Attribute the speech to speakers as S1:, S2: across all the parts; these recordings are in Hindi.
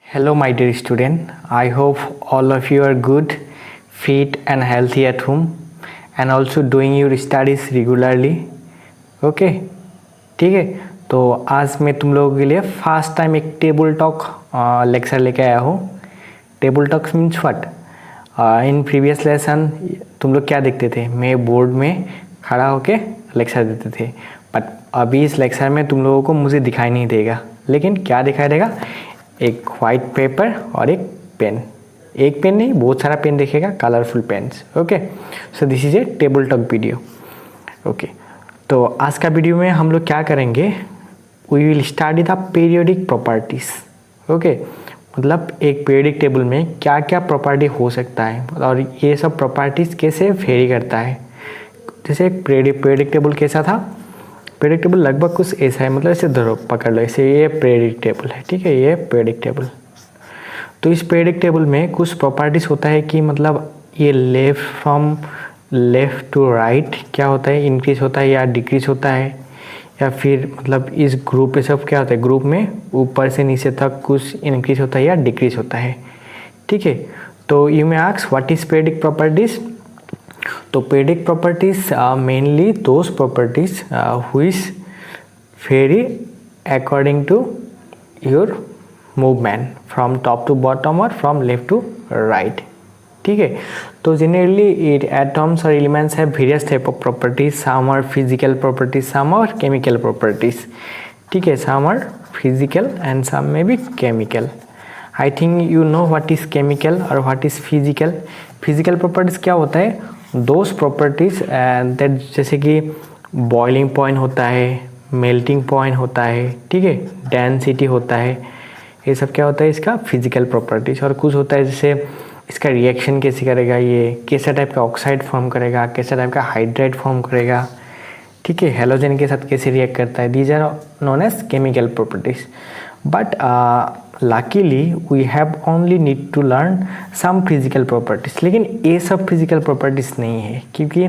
S1: Hello, my dear student. I hope all of you are good, fit, and healthy at home, and also doing your studies regularly. Okay, ठीक है. तो आज मैं तुम लोगों के लिए फर्स्ट टाइम एक टेबल टॉक लेक्चर लेके आया हूँ. Table talk means what. In previous lesson तुम लोग क्या देखते थे, मैं बोर्ड में खड़ा होके लेक्चर देते थे. बट अभी इस लेक्चर में तुम लोगों को मुझे दिखाई नहीं देगा, लेकिन क्या दिखाई देगा, एक वाइट पेपर और एक पेन. एक पेन नहीं, बहुत सारा पेन दिखेगा, colourful pens. Okay, so this is a table talk video. Okay, तो आज का वीडियो में हम लोग क्या करेंगे, we will study the periodic properties. Okay, मतलब एक पीरियोडिक टेबल में क्या क्या प्रॉपर्टी हो सकता है और ये सब प्रॉपर्टीज कैसे वेरी करता है. जैसे एक पीरियोडिक टेबल कैसा था, पीरियोडिक टेबल लगभग कुछ ऐसा है, मतलब ऐसे धरो पकड़ लो, ऐसे ये पीरियोडिक टेबल है. ठीक है, ये पीरियोडिक टेबल. तो इस पीरियोडिक टेबल में कुछ प्रॉपर्टीज होता है कि मतलब ये लेफ्ट टू राइट क्या होता है, इंक्रीज होता है या डिक्रीज होता है, या फिर मतलब इस ग्रुप पे सब क्या होता है, ग्रुप में ऊपर से नीचे तक कुछ इंक्रीज होता है या डिक्रीज होता है. ठीक है, तो you may ask what is periodic properties. तो periodic properties mainly those properties which vary according to your movement from top to bottom और फ्रॉम लेफ्ट टू राइट. ठीक है, तो जनरली इट एटम्स और elements have various type of properties. Some are physical properties, some are chemical properties. ठीक है, some are physical and some may be chemical. I think you know what is chemical और what is physical. Physical properties क्या होता है, दोज प्रॉपर्टीज दैट, जैसे कि बॉइलिंग पॉइंट होता है, मेल्टिंग पॉइंट होता है, ठीक है, डेंसिटी होता है, ये सब क्या होता है इसका फिजिकल प्रॉपर्टीज. और कुछ होता है जैसे इसका रिएक्शन कैसे करेगा, ये कैसा टाइप का ऑक्साइड फॉर्म करेगा, कैसा टाइप का हाइड्राइड फॉर्म करेगा, ठीक है, हेलोजन के साथ कैसे रिएक्ट करता है. These are known as chemical properties. But luckily we have only need to learn some physical properties. लेकिन ये सब physical properties नहीं है, क्योंकि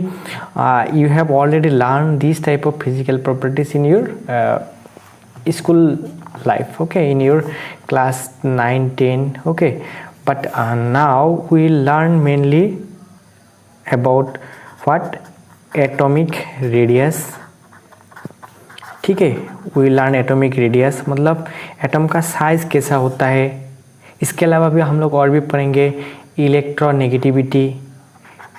S1: you have already learned these type of physical properties in your school life, okay, in your class 9, 10, okay. But now we learn mainly about what atomic radius. ठीक है, वी लर्न एटॉमिक रेडियस, मतलब एटम का साइज कैसा होता है. इसके अलावा भी हम लोग और भी पढ़ेंगे इलेक्ट्रॉन नेगेटिविटी.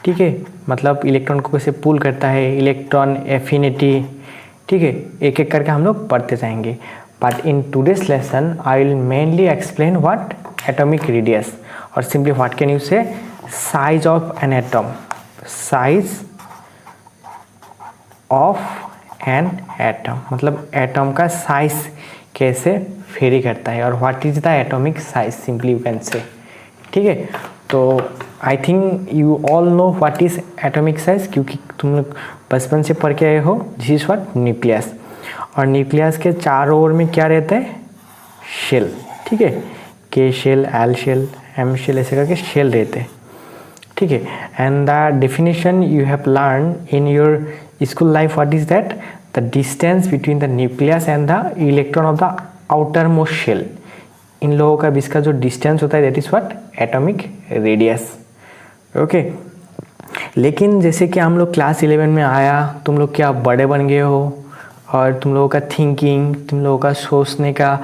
S1: ठीक है, मतलब इलेक्ट्रॉन को कैसे पुल करता है, इलेक्ट्रॉन एफिनिटी. ठीक है, एक एक करके हम लोग पढ़ते जाएंगे. But in today's lesson I will mainly explain what atomic radius और सिंपली व्हाट कैन यू से size of an atom. Size of an atom मतलब एटम का साइज कैसे वेरी करता है और what is the atomic size, simply you can say. ठीक है, तो आई think you all know what is atomic size, क्योंकि तुम लोग बचपन से पढ़ के आए हो. This is what nucleus. और न्यूक्लियस के चारों ओर में क्या रहता है, शेल. ठीक है, K shell, L shell, M shell, ऐसे करके शेल रहते हैं. ठीक है, and the definition you have learn in your school life, what is that, the distance between the nucleus and the electron of the outermost shell. इन लोगों का बीच का जो डिस्टेंस होता है that is what atomic radius. Okay, लेकिन जैसे कि हम लोग क्लास 11 में आया, तुम लोग क्या बड़े बन गए हो और तुम लोगों का थिंकिंग, तुम लोगों का सोचने का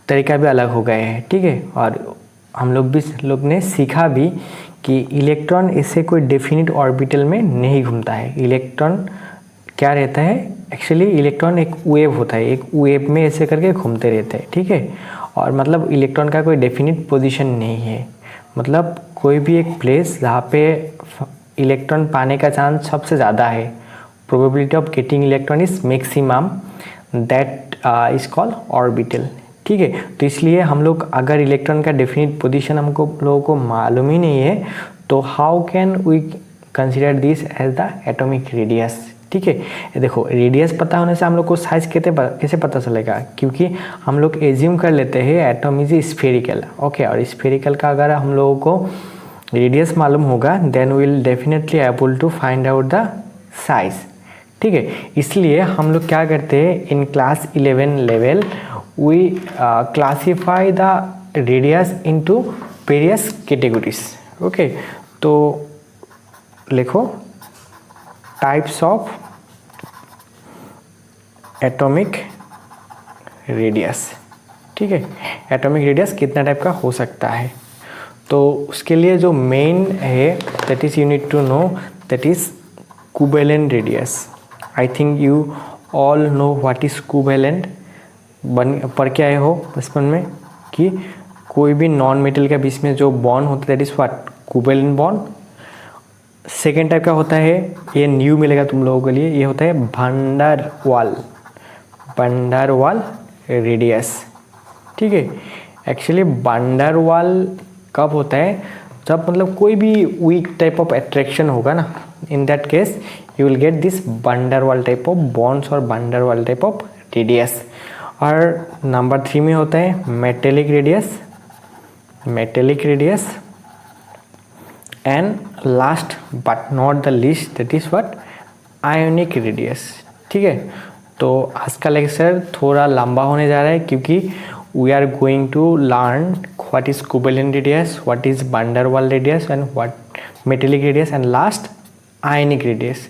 S1: तरीका भी अलग हो गए हैं. ठीक है, और हम लोग ने सीखा भी कि इलेक्ट्रॉन ऐसे कोई डेफिनिट ऑर्बिटल में नहीं घूमता है. इलेक्ट्रॉन क्या रहता है, एक्चुअली इलेक्ट्रॉन एक वेव होता है, एक वेव में ऐसे करके घूमते रहते हैं. ठीक है, और मतलब इलेक्ट्रॉन का कोई डेफिनिट पोजीशन नहीं है. मतलब कोई भी एक प्लेस जहाँ पे इलेक्ट्रॉन पाने का चांस सबसे ज़्यादा है, probability of getting electron is maximum, that is called orbital. ठीक है, तो इसलिए हम लोग अगर इलेक्ट्रॉन का डेफिनिट पोजीशन हमको लोगों को मालूम ही नहीं है, तो how can we consider this as the atomic radius. ठीक है, देखो रेडियस पता होने से हम लोग को साइज कैसे पता चलेगा, क्योंकि हम लोग एज्यूम कर लेते हैं एटम इज स्फेरिकल. ओके, और स्फेरिकल का अगर हम लोगों को रेडियस मालूम होगा, then will definitely able to find out the size. ठीक है, इसलिए हम लोग क्या करते हैं, in class 11 level we classify the radius into various categories. Okay, तो लिखो टाइप्स ऑफ एटॉमिक रेडियस। ठीक है, एटॉमिक रेडियस कितना टाइप का हो सकता है। तो उसके लिए जो मेन है that is you need to know that is covalent radius. I think you all know what is covalent. पढ़ के आए हो बचपन में कि कोई भी नॉन मेटल के बीच में जो बॉन्ड होता है that is what, covalent bond. Second type का होता है, ये न्यू मिलेगा तुम लोगों के लिए, ये होता है वैन डर वाल रेडियस। ठीक है, एक्चुअली वैन डर वाल कब होता है, जब मतलब कोई भी वीक टाइप ऑफ अट्रैक्शन होगा ना, in that case you will get this van der Waals type of bonds और van der Waals type of radius. और नंबर 3 में होता है metallic radius and last but not the least that is what, ionic radius. ठीक है, तो आज का लेक्चर थोड़ा लंबा होने जा रहा है क्योंकि we are going to learn what is covalent radius, what is van der वाल radius and what metallic radius and last ionic radius.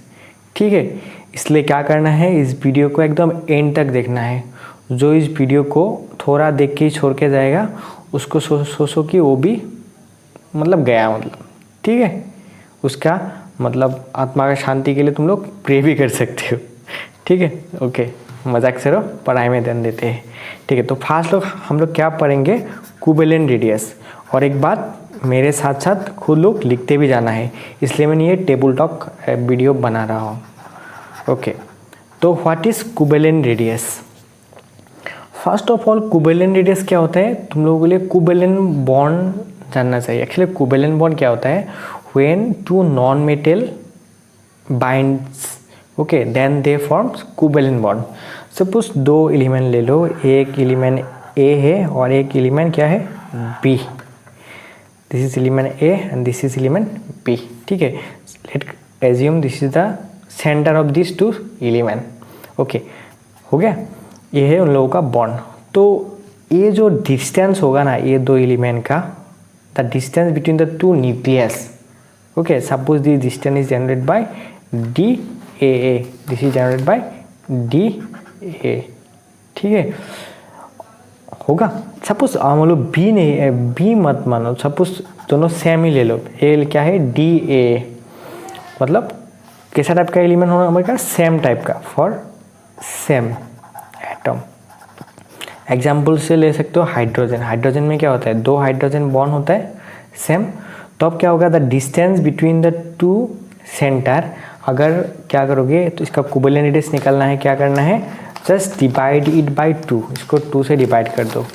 S1: ठीक है, इसलिए क्या करना है, इस वीडियो को एकदम एंड तक देखना है। जो इस वीडियो को थोड़ा देख के छोड़ के जाएगा उसको सोचो कि वो भी मतलब गया, मतलब ठीक है, उसका मतलब आत्मा का शांति के लिए तुम लोग प्रे भी कर सकते हो। ठीक है, ओके, मजाक से रहो, पढ़ाई में ध्यान देते हैं। ठीक है, तो फास्ट हम लोग क्या पढ़ेंगे, कोवेलेंट रेडियस। और एक बात, मेरे साथ साथ खुद लोग लिखते भी जाना है, इसलिए मैंने ये टेबल टॉक वीडियो बना रहा हूँ। ओके, तो what is covalent radius. First of all covalent radius क्या होता है, तुम लोगों के लिए कोवेलेंट बॉन्ड जानना चाहिए। एक्चुअली कोवेलेंट बॉन्ड क्या होता है, when two non metal binds, okay, then they forms covalent bond. Suppose 2 element ले लो, एक एलिमेंट ए है और एक एलिमेंट क्या है, B. This is element A and this is element B. ठीक है, let assume this is the centre of this 2 element. Okay, हो गया, ये है उन लोगों का बॉन्ड। तो ये जो डिस्टेंस होगा ना ये 2 एलिमेंट का, the distance between the 2 nucleus, okay, suppose this distance is generated by D A, this is generated by D A. ठीक है, होगा। सपोज हम लोग बी नहीं, बी मत मानो, सपोज दोनों सेम ही ले लो। ए क्या है, डी ए, मतलब कैसा टाइप का एलिमेंट होना हमारे, सेम टाइप का, फॉर सेम एटम। एग्जाम्पल से ले सकते हो हाइड्रोजन। हाइड्रोजन में क्या होता है, 2 हाइड्रोजन बॉन्ड होता है सेम, तो अब क्या होगा, the distance between the 2 centre, अगर क्या करोगे तो इसका कोवेलेंट रेडियस निकालना है, क्या करना है, जस्ट डिवाइड इट बाय 2, इसको 2 से डिवाइड कर दो,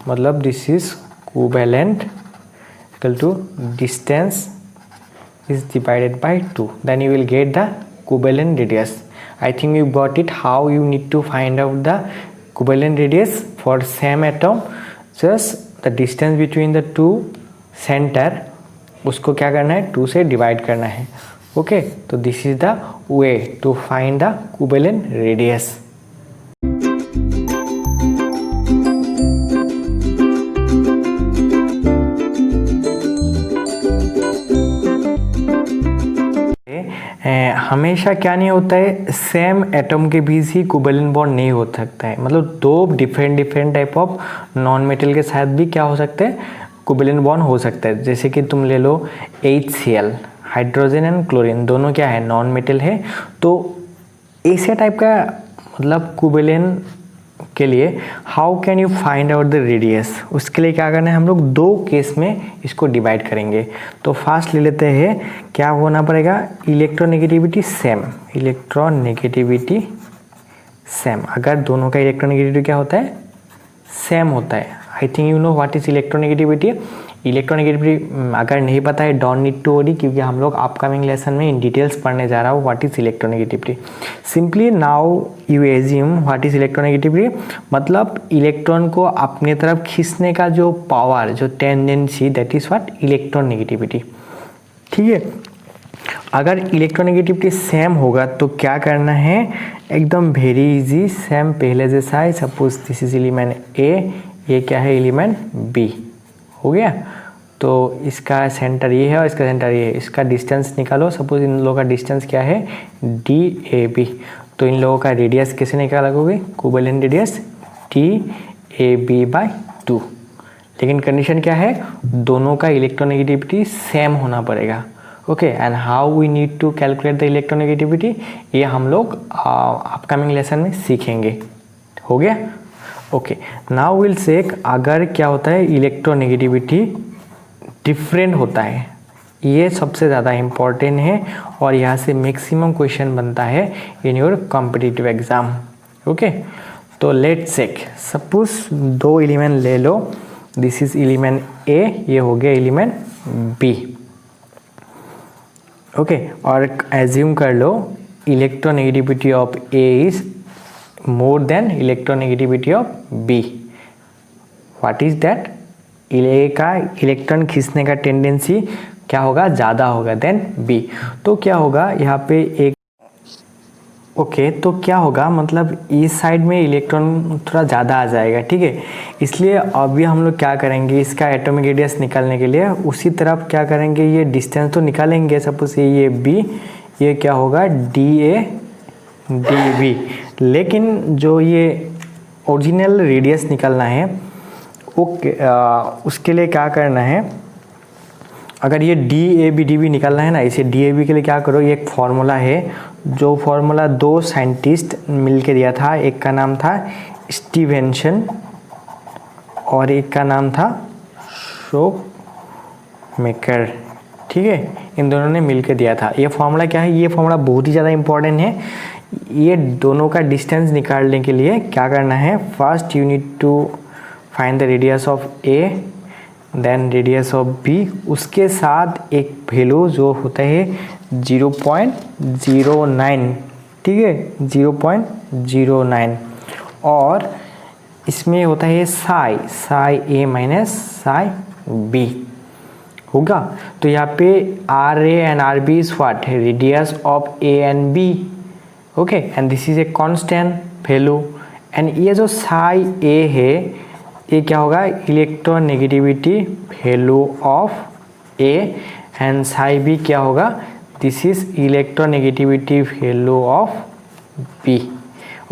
S1: मतलब this is covalent equal to distance is divided by 2, then you will get the covalent radius. I think you got it how you need to find out the covalent radius for same atom. Just the distance between the 2 center, उसको क्या करना है, 2 से डिवाइड करना है। ओके, तो this is the way to find the covalent radius. हमेशा क्या नहीं होता है, सेम एटम के बीच ही कोवेलेंट बॉन्ड नहीं हो सकता है, मतलब 2 different type of non metal के साथ भी क्या हो सकता है, कोवेलेंट बॉन्ड हो सकता है। जैसे कि तुम ले लो HCl, हाइड्रोजन एंड क्लोरीन, दोनों क्या है, नॉन मेटल है। तो ऐसे टाइप का मतलब कोवेलेंट के लिए how can you find out the radius, उसके लिए क्या करना है, हम लोग 2 केस में इसको डिवाइड करेंगे। तो फास्ट ले लेते हैं, क्या होना पड़ेगा, इलेक्ट्रोनेगेटिविटी सेम। अगर दोनों का इलेक्ट्रोनेगेटिविटी क्या होता है, सेम होता है। I think you know what is electronegativity. अगर नहीं पता है डोंट नीड टू वरी, क्योंकि हम लोग अपकमिंग लेसन में इन डिटेल्स पढ़ने जा रहा हूँ what is electronegativity. Simply now you assume what is electronegativity, मतलब इलेक्ट्रॉन को अपने तरफ खींचने का जो पावर, जो tendency, that is what, electronegativity. ठीक है, अगर इलेक्ट्रोनेगेटिविटी सेम होगा तो क्या करना है, एकदम वेरी इजी, सेम पहले जैसा है। सपोज दिस इज एलिमेंट ए, ये क्या है, एलिमेंट बी। हो गया। तो इसका सेंटर ये है और इसका सेंटर ये है, इसका डिस्टेंस निकालो। सपोज इन लोगों का डिस्टेंस क्या है, DAB, तो इन लोगों का रेडियस कैसे निकालोगे, कोवेलेंट रेडियस TAB/2। लेकिन कंडीशन क्या है, दोनों का इलेक्ट्रोनेगेटिविटी सेम होना पड़ेगा। Okay, and how we need to calculate the electronegativity, ये हम लोग अपकमिंग लेसन में सीखेंगे। हो गया। ओके, नाउ विल चेक अगर क्या होता है इलेक्ट्रोनेगेटिविटी डिफरेंट होता है, ये सबसे ज़्यादा इम्पॉर्टेंट है और यहाँ से मैक्सिमम क्वेश्चन बनता है in your competitive exam. Okay, तो लेट्स चेक। सपोज 2 एलिमेंट ले लो, दिस इज एलिमेंट A, ये हो गया एलिमेंट B। ओके, और एज्यूम कर लो electronegativity of A is more than electronegativity of B। What is that, A का इलेक्ट्रॉन खींचने का टेंडेंसी क्या होगा, ज़्यादा होगा देन B। तो क्या होगा यहाँ पे एक, ओके, तो क्या होगा, मतलब इस साइड में इलेक्ट्रॉन थोड़ा ज़्यादा आ जाएगा। ठीक है, इसलिए अभी हम लोग क्या करेंगे, इसका एटॉमिक रेडियस निकालने के लिए उसी तरफ क्या करेंगे, ये डिस्टेंस तो निकालेंगे। सपोज ये B, ये क्या होगा DA DB, लेकिन जो ये ओरिजिनल रेडियस निकालना है ओके, उसके लिए क्या करना है, अगर ये DAB DB निकालना है ना, इसे DAB के लिए क्या करो, ये एक फॉर्मूला है, जो फॉर्मूला 2 साइंटिस्ट मिलके दिया था। एक का नाम था स्टीवेंसन और एक का नाम था शोमेकर। ठीक है, इन दोनों ने मिलके दिया था। ये फॉर्मूला क्या है, ये फॉर्मूला बहुत ही ज़्यादा इंपॉर्टेंट है। ये दोनों का डिस्टेंस निकालने के लिए क्या करना है, first you need to find the radius of A, then radius of B, उसके साथ एक वैल्यू जो होता है 0.09। ठीक है, 0.09, और इसमें होता है psi A minus psi B होगा। तो यहाँ पे RA and RB is what, radius of A and B। Okay, and this is a constant value, एंड ये जो साई A है ये क्या होगा, electronegativity value of A, and psi B क्या होगा, this is electronegativity value of B।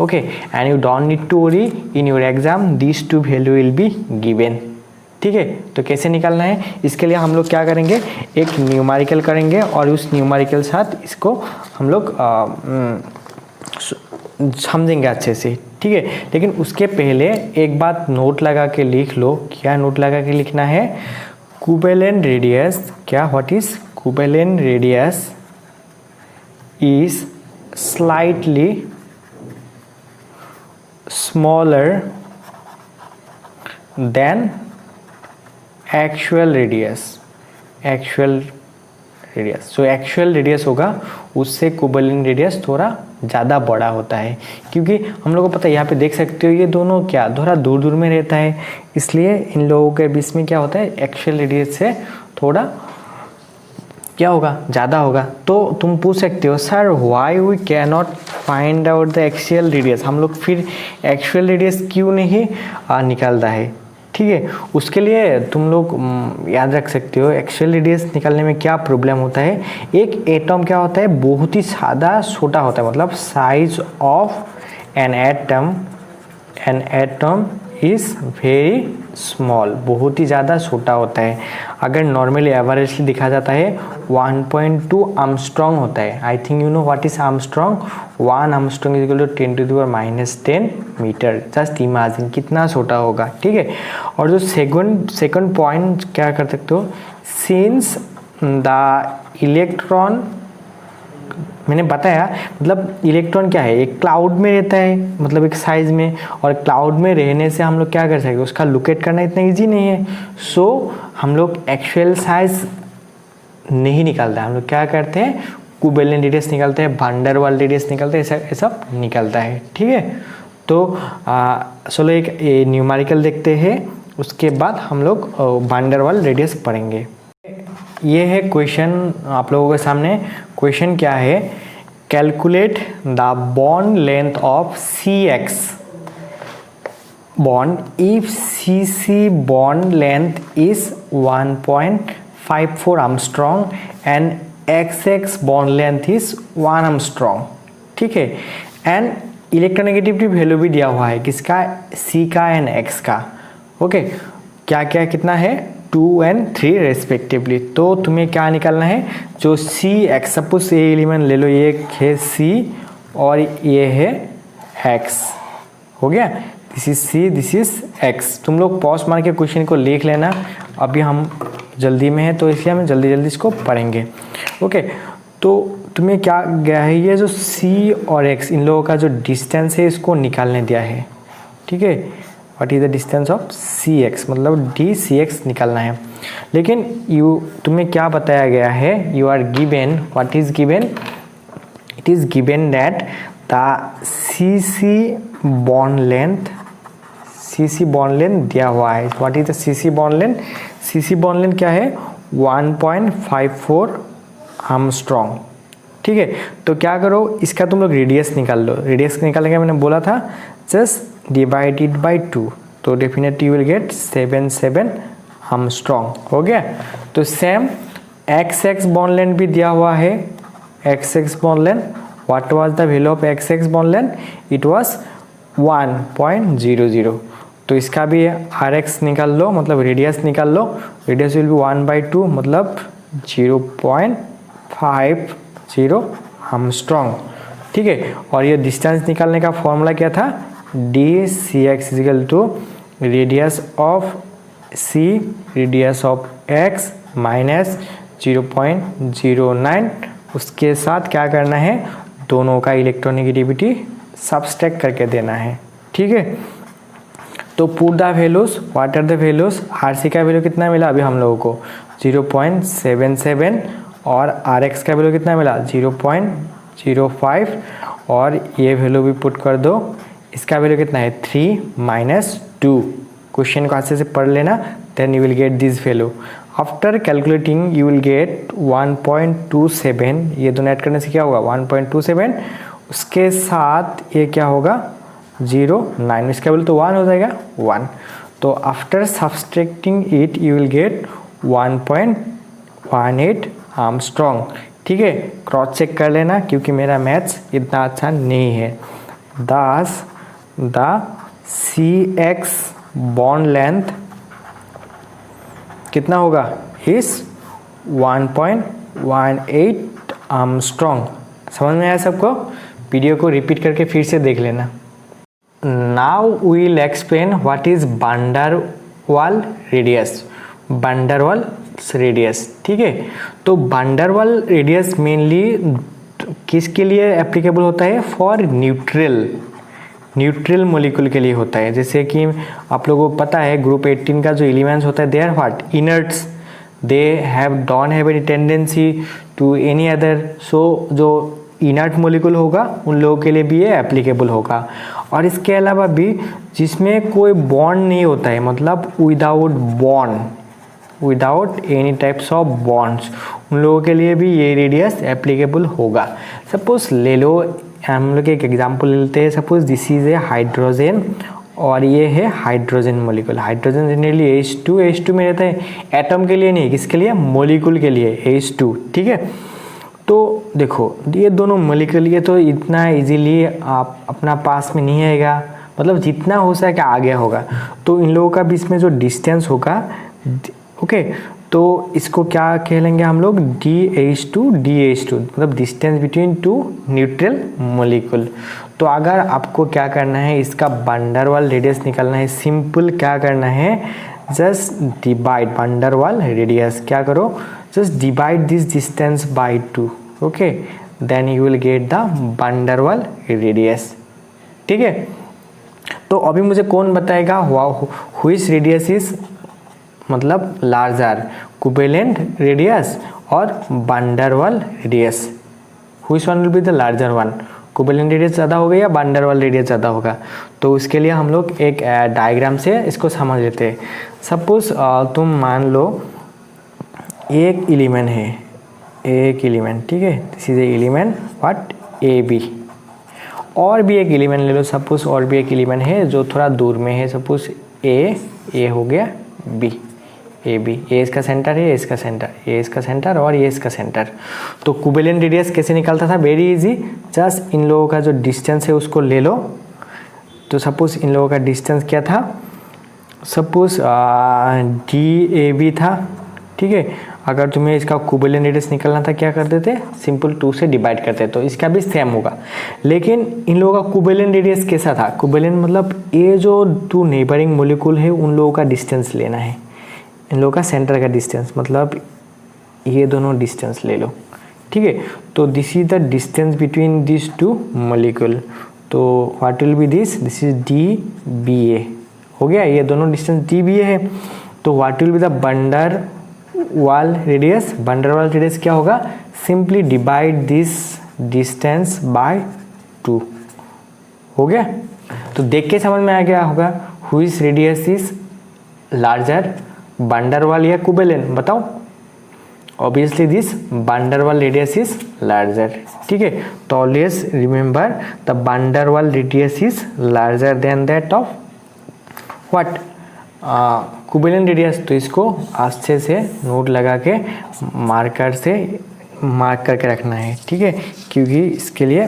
S1: Okay, and you don't need to worry, in your exam this two value will be given. ठीक है, तो कैसे निकालना है, इसके लिए हम लोग क्या करेंगे, एक न्यूमेरिकल करेंगे और उस न्यूमेरिकल साथ इसको हम लोग समझेंगे अच्छे से। ठीक है, लेकिन उसके पहले एक बात नोट लगा के लिख लो। क्या नोट लगा के लिखना है, कोवेलेंट रेडियस, क्या, what is covalent radius is slightly smaller than actual radius. Actual radius, जो एक्चुअल रेडियस होगा उससे कोवेलेंट रेडियस थोड़ा ज़्यादा बड़ा होता है, क्योंकि हम लोगों को पता है, यहाँ पे देख सकते हो ये दोनों क्या थोड़ा दूर दूर में रहता है, इसलिए इन लोगों के बीच में क्या होता है, एक्चुअल रेडियस से थोड़ा क्या होगा, ज़्यादा होगा। तो तुम पूछ सकते हो sir why we can not find out the actual radius, हम लोग फिर एक्चुअल रेडियस क्यों नहीं निकालता है। ठीक है, उसके लिए तुम लोग याद रख सकते हो एक्चुअल रेडियस निकालने में क्या प्रॉब्लम होता है। एक एटम क्या होता है, बहुत ही ज़्यादा छोटा होता है, मतलब size of an atom is very small, बहुत ही ज़्यादा छोटा होता है। अगर नॉर्मली एवरेजली देखा जाता है 1.2 आर्मस्ट्रॉन्ग होता है। I think you know what is angstrom, 1 angstrom is equal to 10⁻⁻10 metre. Just imagine कितना छोटा होगा। ठीक है, और जो सेकंड पॉइंट क्या कर सकते हो, सिंस द इलेक्ट्रॉन, मैंने बताया मतलब इलेक्ट्रॉन क्या है, एक क्लाउड में रहता है, मतलब एक साइज में, और क्लाउड में रहने से हम लोग क्या कर सकते हैं, उसका लोकेट करना इतना इजी नहीं है। सो हम लोग एक्चुअल साइज नहीं निकालता है, हम लोग क्या करते हैं, कोवेलेंट रेडियस निकालते हैं, वैन डेर वाल्स रेडियस निकालते हैं, ऐसा सब निकलता है। ठीक है, तो चलो एक न्यूमेरिकल देखते हैं, उसके बाद हम लोग वैन डेर वाल्स रेडियस पढ़ेंगे। ये है क्वेश्चन आप लोगों के सामने। क्वेश्चन क्या है, calculate the bond length of CX bond if CC bond length is 1.54 Armstrong and XX bond length is 1 Armstrong, ठीक है। एंड इलेक्ट्रोनेगेटिविटी वैल्यू भी दिया हुआ है किसका, C का एंड X का, ओके। क्या क्या कितना है, 2 and 3 रेस्पेक्टिवली। तो तुम्हें क्या निकालना है, जो C X, सपोज ये एलिमेंट ले लो, ये है C और ये है X, हो गया। This is C, this is X। तुम लोग पॉज मार के क्वेश्चन को लिख लेना, अभी हम जल्दी में है तो इसलिए हम जल्दी जल्दी इसको पढ़ेंगे, ओके। तो तुम्हें क्या गया है, ये जो C और X इन लोगों का जो डिस्टेंस है इसको निकालने दिया है, ठीक है। What is the distance of CX, मतलब DCX निकालना है। लेकिन तुम्हें क्या बताया गया है, you are given, what is given, it is given that the CC bond length दिया हुआ है। What is the CC bond length, CC bond length क्या है, 1.54 आर्मस्ट्रॉन्ग, ठीक है। तो क्या करो, इसका तुम लोग रेडियस निकाल लो। रेडियस निकालने का मैंने बोला था जस्ट डिवाइडेड बाय 2, तो definitely you will gate 77 Armstrong, हो गया। तो सेम XX बॉन्ड लेंथ भी दिया हुआ है, XX bond length, what was the value of XX bond length, it was 1.00। तो इसका भी RX निकाल लो, मतलब रेडियस निकाल लो, रेडियस विल बी 1/2, मतलब 0.50 आर्मस्ट्रॉन्ग, ठीक है। और ये डिस्टेंस निकालने का फॉर्मूला क्या था, DCX is equal to radius of C radius of X minus 0.09। उसके साथ क्या करना है, दोनों का इलेक्ट्रोनेगेटिविटी सब्सट्रैक्ट करके देना है, ठीक है। तो put the values, what are the values, RC का वैल्यू कितना मिला अभी हम लोगों को 0.77 और RX का वैल्यू कितना मिला 0.05 और ये वैल्यू भी पुट कर दो। इसका वैल्यू कितना है 3 माइनस 2। क्वेश्चन को अच्छे से पढ़ लेना, then you will get this value. After calculating you will get 1.27। ये दोनों ऐड करने से क्या होगा 1.27, उसके साथ ये क्या होगा 0.9, इसका वैल्यू तो 1 हो जाएगा 1। तो after subtracting it you will gate 1.18 Armstrong, ठीक है। क्रॉस चेक कर लेना क्योंकि मेरा मैथ्स इतना अच्छा नहीं है। दस द CX बॉन्ड लेंथ कितना होगा इस 1.18 आर्मस्ट्रॉन्ग। समझ में आया सबको, वीडियो को रिपीट करके फिर से देख लेना। Now we will explain what is van der वाल radius, van der Waals radius, ठीक है। तो वैन डर वाल रेडियस मेनली किसके लिए एप्लीकेबल होता है, फॉर न्यूट्रल मॉलिक्यूल के लिए होता है। जैसे कि आप लोगों को पता है ग्रुप 18 का जो एलिमेंट्स होता है they are what, inerts, they have don't have any tendency to any other. So जो इनर्ट मॉलिक्यूल होगा उन लोगों के लिए भी ये एप्लीकेबल होगा। और इसके अलावा भी जिसमें कोई बॉन्ड नहीं होता है, मतलब without any types of bonds, उन लोगों के लिए भी ये रेडियस एप्लीकेबल होगा। सपोज ले लो, हम लोग एक एग्जांपल लेते हैं। Suppose this is A hydrogen और ये है hydrogen molecule. Hydrogen generally H2 में रहता है, एटम के लिए नहीं, किसके लिए, मॉलिक्यूल के लिए H2, ठीक है। तो देखो ये दोनों मॉलिक्यूल, ये तो इतना इजीली आप अपना पास में नहीं आएगा, मतलब जितना हो सके आगे होगा। तो इन लोगों का बीच में जो डिस्टेंस होगा, ओके, तो इसको क्या कहलेंगे हम लोग, DH2, मतलब distance between two neutral molecule. तो अगर आपको क्या करना है, इसका वैन डर वाल रेडियस निकालना है, सिंपल क्या करना है, जस्ट डिवाइड वैन डर वाल रेडियस, क्या करो, just divide this distance by 2, okay, then you will get the van der वाल रेडियस, ठीक है। तो अभी मुझे कौन बताएगा व्हिच रेडियस इज मतलब लार्जर, कोवेलेंट रेडियस और वैन डर वाल radius, which one will be the larger one, covalent radius ज़्यादा होगा या वैन डर वाल रेडियस ज़्यादा होगा। तो उसके लिए हम लोग एक डायग्राम से इसको समझ लेते हैं। सपोज तुम मान लो एक एलिमेंट है, ठीक है, this is A element what AB, और भी एक एलिमेंट ले लो, सपोज और भी एक एलिमेंट है जो थोड़ा दूर में है, सपोज ए हो गया बी, ए बी, ए इसका सेंटर है, ए इसका सेंटर, ए इसका सेंटर और ये इसका सेंटर। तो कोवेलेंट रेडियस कैसे निकलता था? वेरी इजी, जस्ट इन लोगों का जो डिस्टेंस है उसको ले लो। तो सपोज इन लोगों का डिस्टेंस क्या था, सपोज डी ए बी था, ठीक है। अगर तुम्हें इसका कोवेलेंट रेडियस निकलना था क्या करते थे, सिंपल 2 से डिवाइड करते। तो इसका भी सेम होगा, लेकिन इन लोगों का कोवेलेंट रेडियस कैसा था? कोवेलेंट मतलब ये जो 2 नेबरिंग मॉलिक्यूल है उन लोगों का डिस्टेंस लेना है, इन लोगों का सेंटर का डिस्टेंस, मतलब ये दोनों डिस्टेंस ले लो, ठीक है। तो this is the distance between this 2 molecule. तो what will be this is D B A, हो गया, ये दोनों डिस्टेंस डी बी ए है। तो what will be the wonder वाल रेडियस? वंडर वाल रेडियस क्या होगा? Simply divide this distance by 2, हो गया। तो देख के समझ में आ गया होगा which radius is larger, wonder वाल या कोवेलेंट? बताओ। ऑब्वियसली दिस वंडर वाल रेडियस इज लार्जर, ठीक है। तो ऑलवेज रिमेंबर द वंडर वाल radius is larger than that of what, covalent radius. तो इसको अच्छे से नोट लगा के मार्कर से मार्क करके रखना है, ठीक है, क्योंकि इसके लिए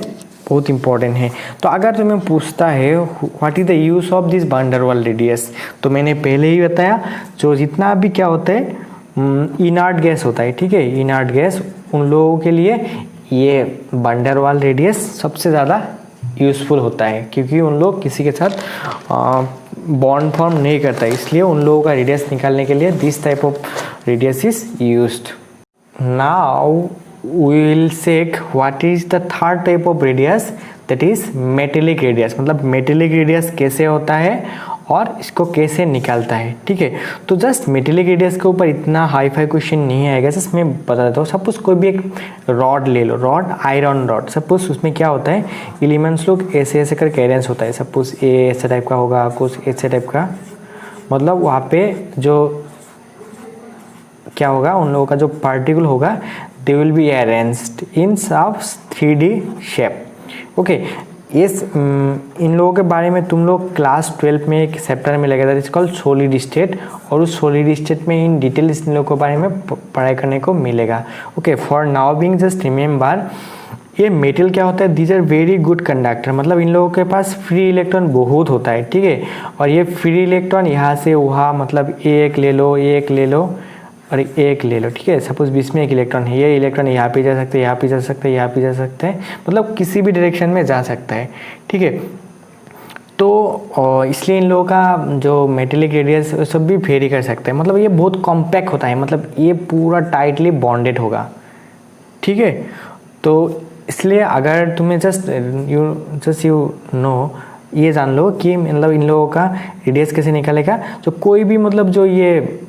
S1: बहुत इंपॉर्टेंट है। तो अगर तुम्हें पूछता है what is the use of this wonder वाल रेडियस, तो मैंने पहले ही बताया जो जितना भी क्या होता है इनर्ट गैस होता है, ठीक है, इनर्ट गैस, उन लोगों के लिए ये वंडर वाल रेडियस सबसे ज़्यादा यूज़फुल होता है, क्योंकि उन लोग किसी के साथ बॉन्ड फॉर्म नहीं करता, इसलिए उन लोगों का रेडियस निकालने के लिए this type of radius is used. Now we will check what is the third type of radius, that is metallic radius. मतलब मेटेलिक रेडियस कैसे होता है और इसको कैसे निकालता है, ठीक है। तो जस्ट मेटेलिक रेडियस के ऊपर इतना हाई फाई क्वेश्चन नहीं आएगा, जस्ट मैं बता देता हूँ। सपोज कोई भी एक रॉड ले लो, रॉड, आयरन रॉड, सपोज उसमें क्या होता है, एलिमेंट्स लोग ऐसे ऐसे करके अरेंज होता है। सपोज ए ऐसे टाइप का होगा, कुछ ऐसे टाइप का, मतलब वहाँ पे जो क्या होगा, उन लोगों का जो पार्टिकल होगा they will be arranged in of 3D shape, okay. इस इन लोगों के बारे में तुम लोग क्लास 12 में एक चैप्टर में लगेगा, इट्स कॉल्ड सॉलिड स्टेट, और उस सॉलिड स्टेट में इन डिटेल इन लोगों के बारे में पढ़ाई करने को मिलेगा, okay. For now being just remember, ये मेटल क्या होता है, these are very good conductor, मतलब इन लोगों के पास फ्री इलेक्ट्रॉन बहुत होता है, ठीक है। और ये फ्री इलेक्ट्रॉन यहाँ से वहाँ, मतलब एक ले लो, एक ले लो और एक ले लो, ठीक है। सपोज बीच में एक इलेक्ट्रॉन है, ये इलेक्ट्रॉन यहाँ पे जा सकते हैं, यहाँ पे जा सकते हैं, यहाँ पे जा सकते हैं, मतलब किसी भी डायरेक्शन में जा सकता है, ठीक है। तो इसलिए इन लोगों का जो मेटेलिक रेडियस सब भी वेरी कर सकते हैं, मतलब ये बहुत कॉम्पैक्ट होता है, मतलब ये पूरा टाइटली बॉन्डेड होगा, ठीक है। तो इसलिए अगर तुम्हें जस्ट यू नो, ये जान लो कि मतलब इन लोगों का रेडियस कैसे निकालेगा। जो कोई भी मतलब जो ये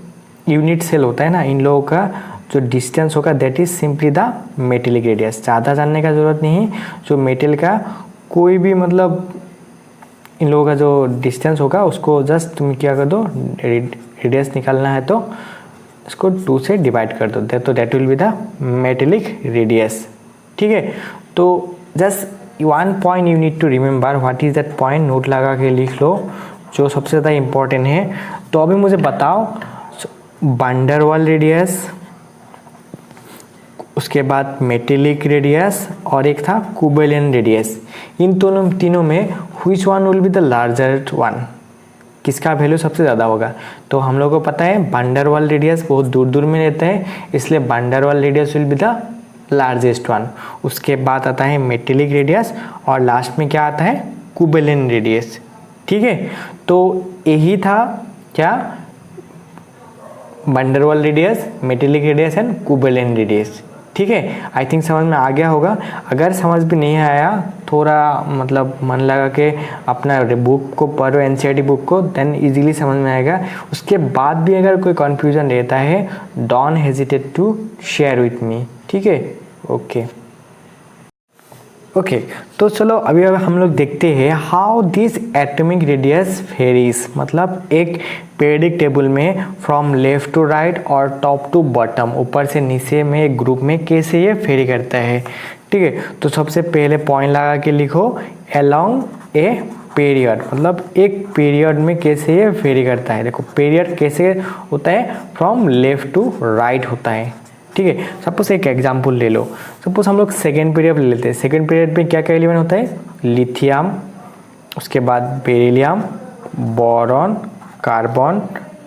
S1: यूनिट सेल होता है ना, इन लोगों का जो डिस्टेंस होगा that is simply the metallic radius. ज़्यादा जानने का ज़रूरत नहीं, जो मेटल का कोई भी मतलब इन लोगों का जो डिस्टेंस होगा उसको जस्ट तुम क्या कर दो, रेडियस निकालना है तो इसको 2 से डिवाइड कर दो, तो that will be the metallic radius, ठीक है। तो just 1 point you need to remember, what is that point, note लगा के लिख लो जो सबसे ज़्यादा इम्पोर्टेंट है। तो अभी मुझे बताओ, वंडर वाल रेडियस, उसके बाद मेटेलिक रेडियस और एक था कोवेलेंट रेडियस, इन दोनों तीनों में which one will be the larger one, किसका वैल्यू सबसे ज़्यादा होगा। तो हम लोगों को पता है वंडर वाल रेडियस बहुत दूर दूर में रहता है, इसलिए वंडर वाल radius will be the largest one. उसके बाद आता है मेटेलिक रेडियस और लास्ट में क्या आता है, कोवेलेंट रेडियस, ठीक है। तो यही था क्या, वंडर वाल radius, metallic radius and covalent radius, ठीक है। आई थिंक समझ में आ गया होगा। अगर समझ भी नहीं आया, थोड़ा मतलब मन लगा के अपना बुक को पढ़ो, एनसीईआरटी बुक को, देन इजीली समझ में आएगा। उसके बाद भी अगर कोई कन्फ्यूजन रहता है, don't hesitate to share with me, ठीक है, ओके। ओके तो चलो अभी हम लोग देखते हैं how this atomic radius varies, मतलब एक पीरियडिक टेबल में फ्रॉम लेफ्ट टू राइट और टॉप टू बॉटम, ऊपर से नीचे में एक ग्रुप में कैसे ये वेरी करता है। ठीक है, तो सबसे पहले पॉइंट लगा के लिखो अलोंग ए पीरियड, मतलब एक पीरियड में कैसे ये वेरी करता है। देखो पीरियड कैसे होता है, फ्रॉम लेफ्ट टू राइट होता है। ठीक है, सपोज एक एग्जांपल ले लो, सपोज हम लोग सेकेंड पीरियड ले लेते हैं। सेकेंड पीरियड में क्या क्या एलिमेंट होता है, लिथियम, उसके बाद beryllium, boron, carbon,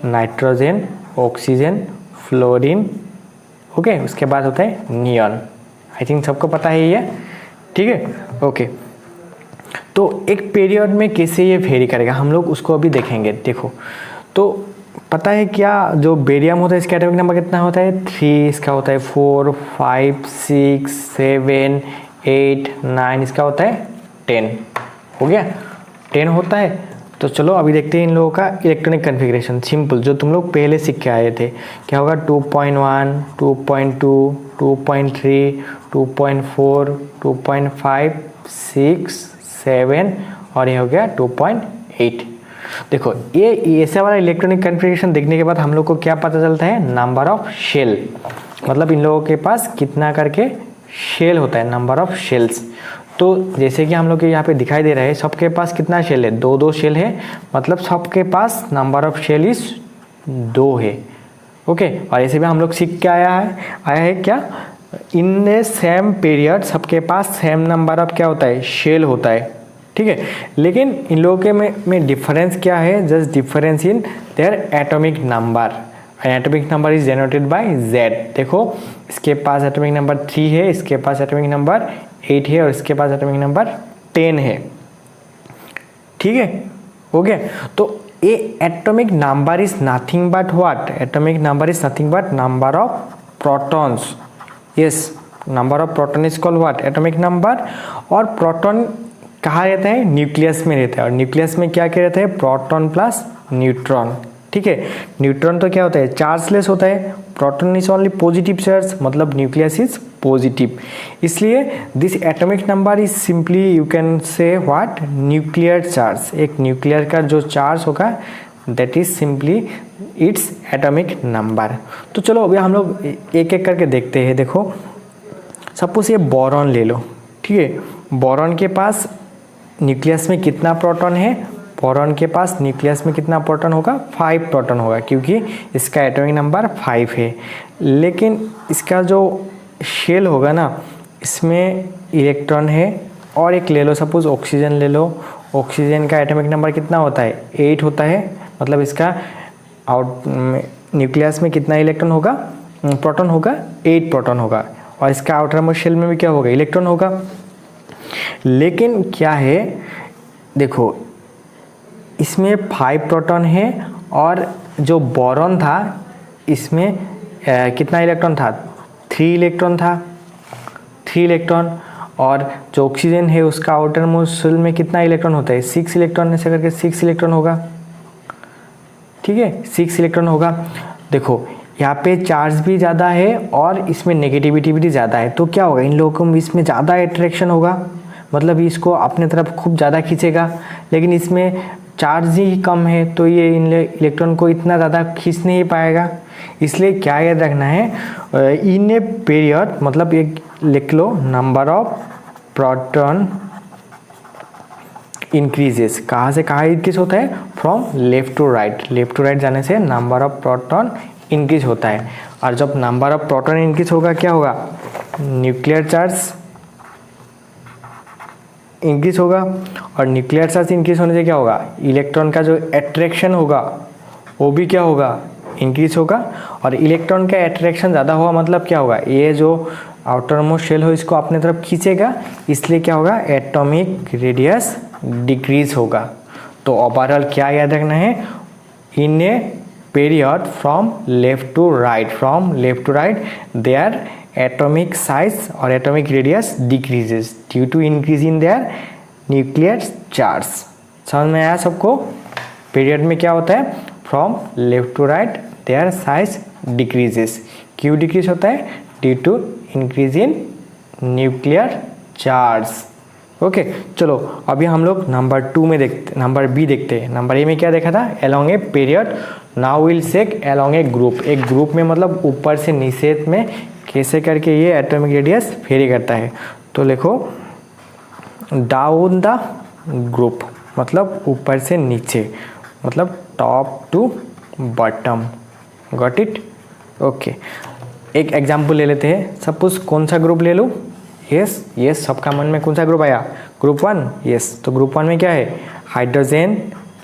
S1: nitrogen, oxygen, fluorine, okay, उसके बाद होता है नियॉन। आई थिंक सबको पता है ये। ठीक है, ओके, तो एक पीरियड में कैसे ये वेरी करेगा हम लोग उसको अभी देखेंगे। देखो तो पता है क्या, जो बेरियम होता है इसका एटॉमिक नंबर कितना होता है, 3, इसका होता है 4, 5, 6, 7, 8, 9, इसका होता है 10। हो गया, 10 होता है। तो चलो अभी देखते हैं इन लोगों का इलेक्ट्रॉनिक कन्फिग्रेशन, सिंपल जो तुम लोग पहले सीख के आए थे। क्या होगा, 2.1, 2.2, 2.3, 2.4, 2.5, 6, 7 और ये हो गया 2.8। देखो ये ऐसा वाला इलेक्ट्रॉनिक कन्फिग्रेशन देखने के बाद हम लोग को क्या पता चलता है, नंबर ऑफ शेल, मतलब इन लोगों के पास कितना करके शेल होता है, नंबर ऑफ शेल्स। तो जैसे कि हम लोग के यहाँ पे दिखाई दे रहा है सबके पास कितना शेल है, 2 शेल है, मतलब सबके पास नंबर ऑफ शेल इज 2 है। ओके, और ऐसे भी हम लोग सीख के आया है क्या, इन ए सेम पीरियड सबके पास सेम नंबर ऑफ क्या होता है, शेल होता है। ठीक है, लेकिन इन लोगों के में डिफरेंस क्या है, just difference in their atomic number. Atomic number is generated by Z। देखो इसके पास एटॉमिक नंबर 3 है, इसके पास एटॉमिक नंबर 8 है और इसके पास एटॉमिक नंबर 10 है। ठीक है, हो गया। तो ये atomic number is nothing but what, atomic number is nothing but number of protons. Yes, number of proton is called what, atomic number. और प्रोटॉन कहाँ रहता है, न्यूक्लियस में रहता है। और न्यूक्लियस में क्या क्या रहता है, प्रोटॉन प्लस न्यूट्रॉन। ठीक है, न्यूट्रॉन तो क्या होता है, चार्जलेस होता है, proton is only positive charge, मतलब न्यूक्लियस इज पॉजिटिव। इसलिए this atomic number is simply you can say what, nuclear charge. एक न्यूक्लियर का जो चार्ज होगा that is simply its atomic number. तो चलो अभी हम लोग एक एक करके देखते हैं। देखो सपोज ये बोरॉन ले लो। ठीक है, बोरॉन के पास न्यूक्लियस में कितना प्रोटॉन है, बोरॉन के पास न्यूक्लियस में कितना प्रोटॉन होगा, 5 प्रोटॉन होगा, क्योंकि इसका एटॉमिक नंबर 5 है। लेकिन इसका जो शेल होगा ना, इसमें इलेक्ट्रॉन है। और एक ले लो सपोज ऑक्सीजन ले लो, ऑक्सीजन का एटॉमिक नंबर कितना होता है, 8 होता है, मतलब इसका न्यूक्लियस में कितना इलेक्ट्रॉन होगा, प्रोटॉन होगा, 8 प्रोटॉन होगा। और इसका आउटर मोस्ट शेल में भी क्या होगा, इलेक्ट्रॉन होगा। लेकिन क्या है, देखो इसमें 5 प्रोटॉन है और जो बोरॉन था इसमें कितना इलेक्ट्रॉन था, 3 इलेक्ट्रॉन था, 3 इलेक्ट्रॉन। और जो ऑक्सीजन है उसका आउटर मोस्ट शेल में कितना इलेक्ट्रॉन होता है, 6 इलेक्ट्रॉन, ऐसे करके 6 इलेक्ट्रॉन होगा। ठीक है, 6 इलेक्ट्रॉन होगा। देखो यहाँ पे चार्ज भी ज़्यादा है और इसमें नेगेटिविटी भी ज़्यादा है, तो क्या होगा, इन लोगों को इसमें ज़्यादा अट्रैक्शन होगा, मतलब इसको अपने तरफ खूब ज़्यादा खींचेगा। लेकिन इसमें चार्ज ही कम है तो ये इन इलेक्ट्रॉन को इतना ज़्यादा खींच नहीं पाएगा। इसलिए क्या याद रखना है, इन ए पीरियड, मतलब एक लिख लो, नंबर ऑफ प्रोटॉन इंक्रीजेस। कहाँ से कहाँ इंक्रीज होता है, from left to right. Left to right जाने से नंबर ऑफ प्रोटॉन इंक्रीज होता है। और जब नंबर ऑफ प्रोटॉन इंक्रीज होगा क्या होगा, न्यूक्लियर चार्ज इंक्रीज होगा। और न्यूक्लियर चार्ज इंक्रीज होने से क्या होगा, इलेक्ट्रॉन का जो अट्रैक्शन होगा वो भी क्या होगा, इंक्रीज होगा। और इलेक्ट्रॉन का अट्रैक्शन ज़्यादा हुआ मतलब क्या होगा, ये जो आउटर मोस्ट शेल हो इसको अपने तरफ खींचेगा, इसलिए क्या होगा, एटॉमिक रेडियस डिक्रीज होगा। तो ओवरऑल क्या याद रखना है, in a period from left to right, from left to right their atomic size or atomic radius decreases due to increase in their nuclear charge। समझ में आया सबको, पीरियड में क्या होता है, from left to right there size decreases. क्यों डिक्रीज होता है, due to increase in nuclear charge. Okay चलो अभी हम लोग नंबर 2 में देखते, नंबर बी देखते हैं। नंबर ए में क्या देखा था, along a period. Now will check along a group. एक ग्रुप में मतलब ऊपर से नीचे में कैसे करके ये एटॉमिक रेडियस वेरी करता है। तो लिखो डाउन द ग्रुप, मतलब ऊपर से नीचे, मतलब top to bottom. Got it? Okay एक एग्जाम्पल ले लेते हैं। सपोज कौन सा ग्रुप ले लूँ? यस सबका मन में कौन सा ग्रुप आया? ग्रुप 1। यस तो ग्रुप 1 में क्या है? Hydrogen,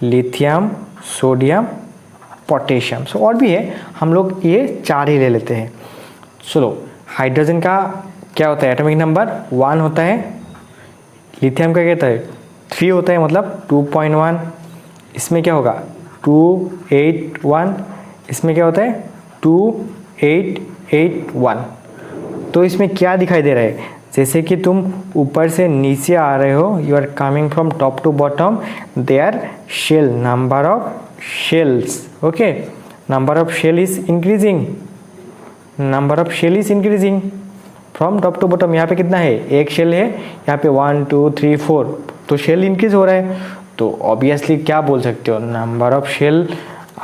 S1: lithium, sodium, potassium. So और भी है, हम लोग ये 4 ही ले लेते हैं। चलो हाइड्रोजन का क्या होता है? एटॉमिक नंबर 1 होता है। लिथियम का कहता है 3 होता है, मतलब 2.1। इसमें क्या होगा? 281। इसमें क्या होता है? 2881। तो इसमें क्या दिखाई दे रहा है? जैसे कि तुम ऊपर से नीचे आ रहे हो, you are coming from top to bottom, there shell, number of shells. Okay number of shell is increasing, number of shell is increasing from top to bottom. यहाँ पे कितना है? एक शेल है, यहाँ पे 1 2 3 4, तो शेल इंक्रीज हो रहा है। तो ऑब्वियसली क्या बोल सकते हो? नंबर ऑफ शेल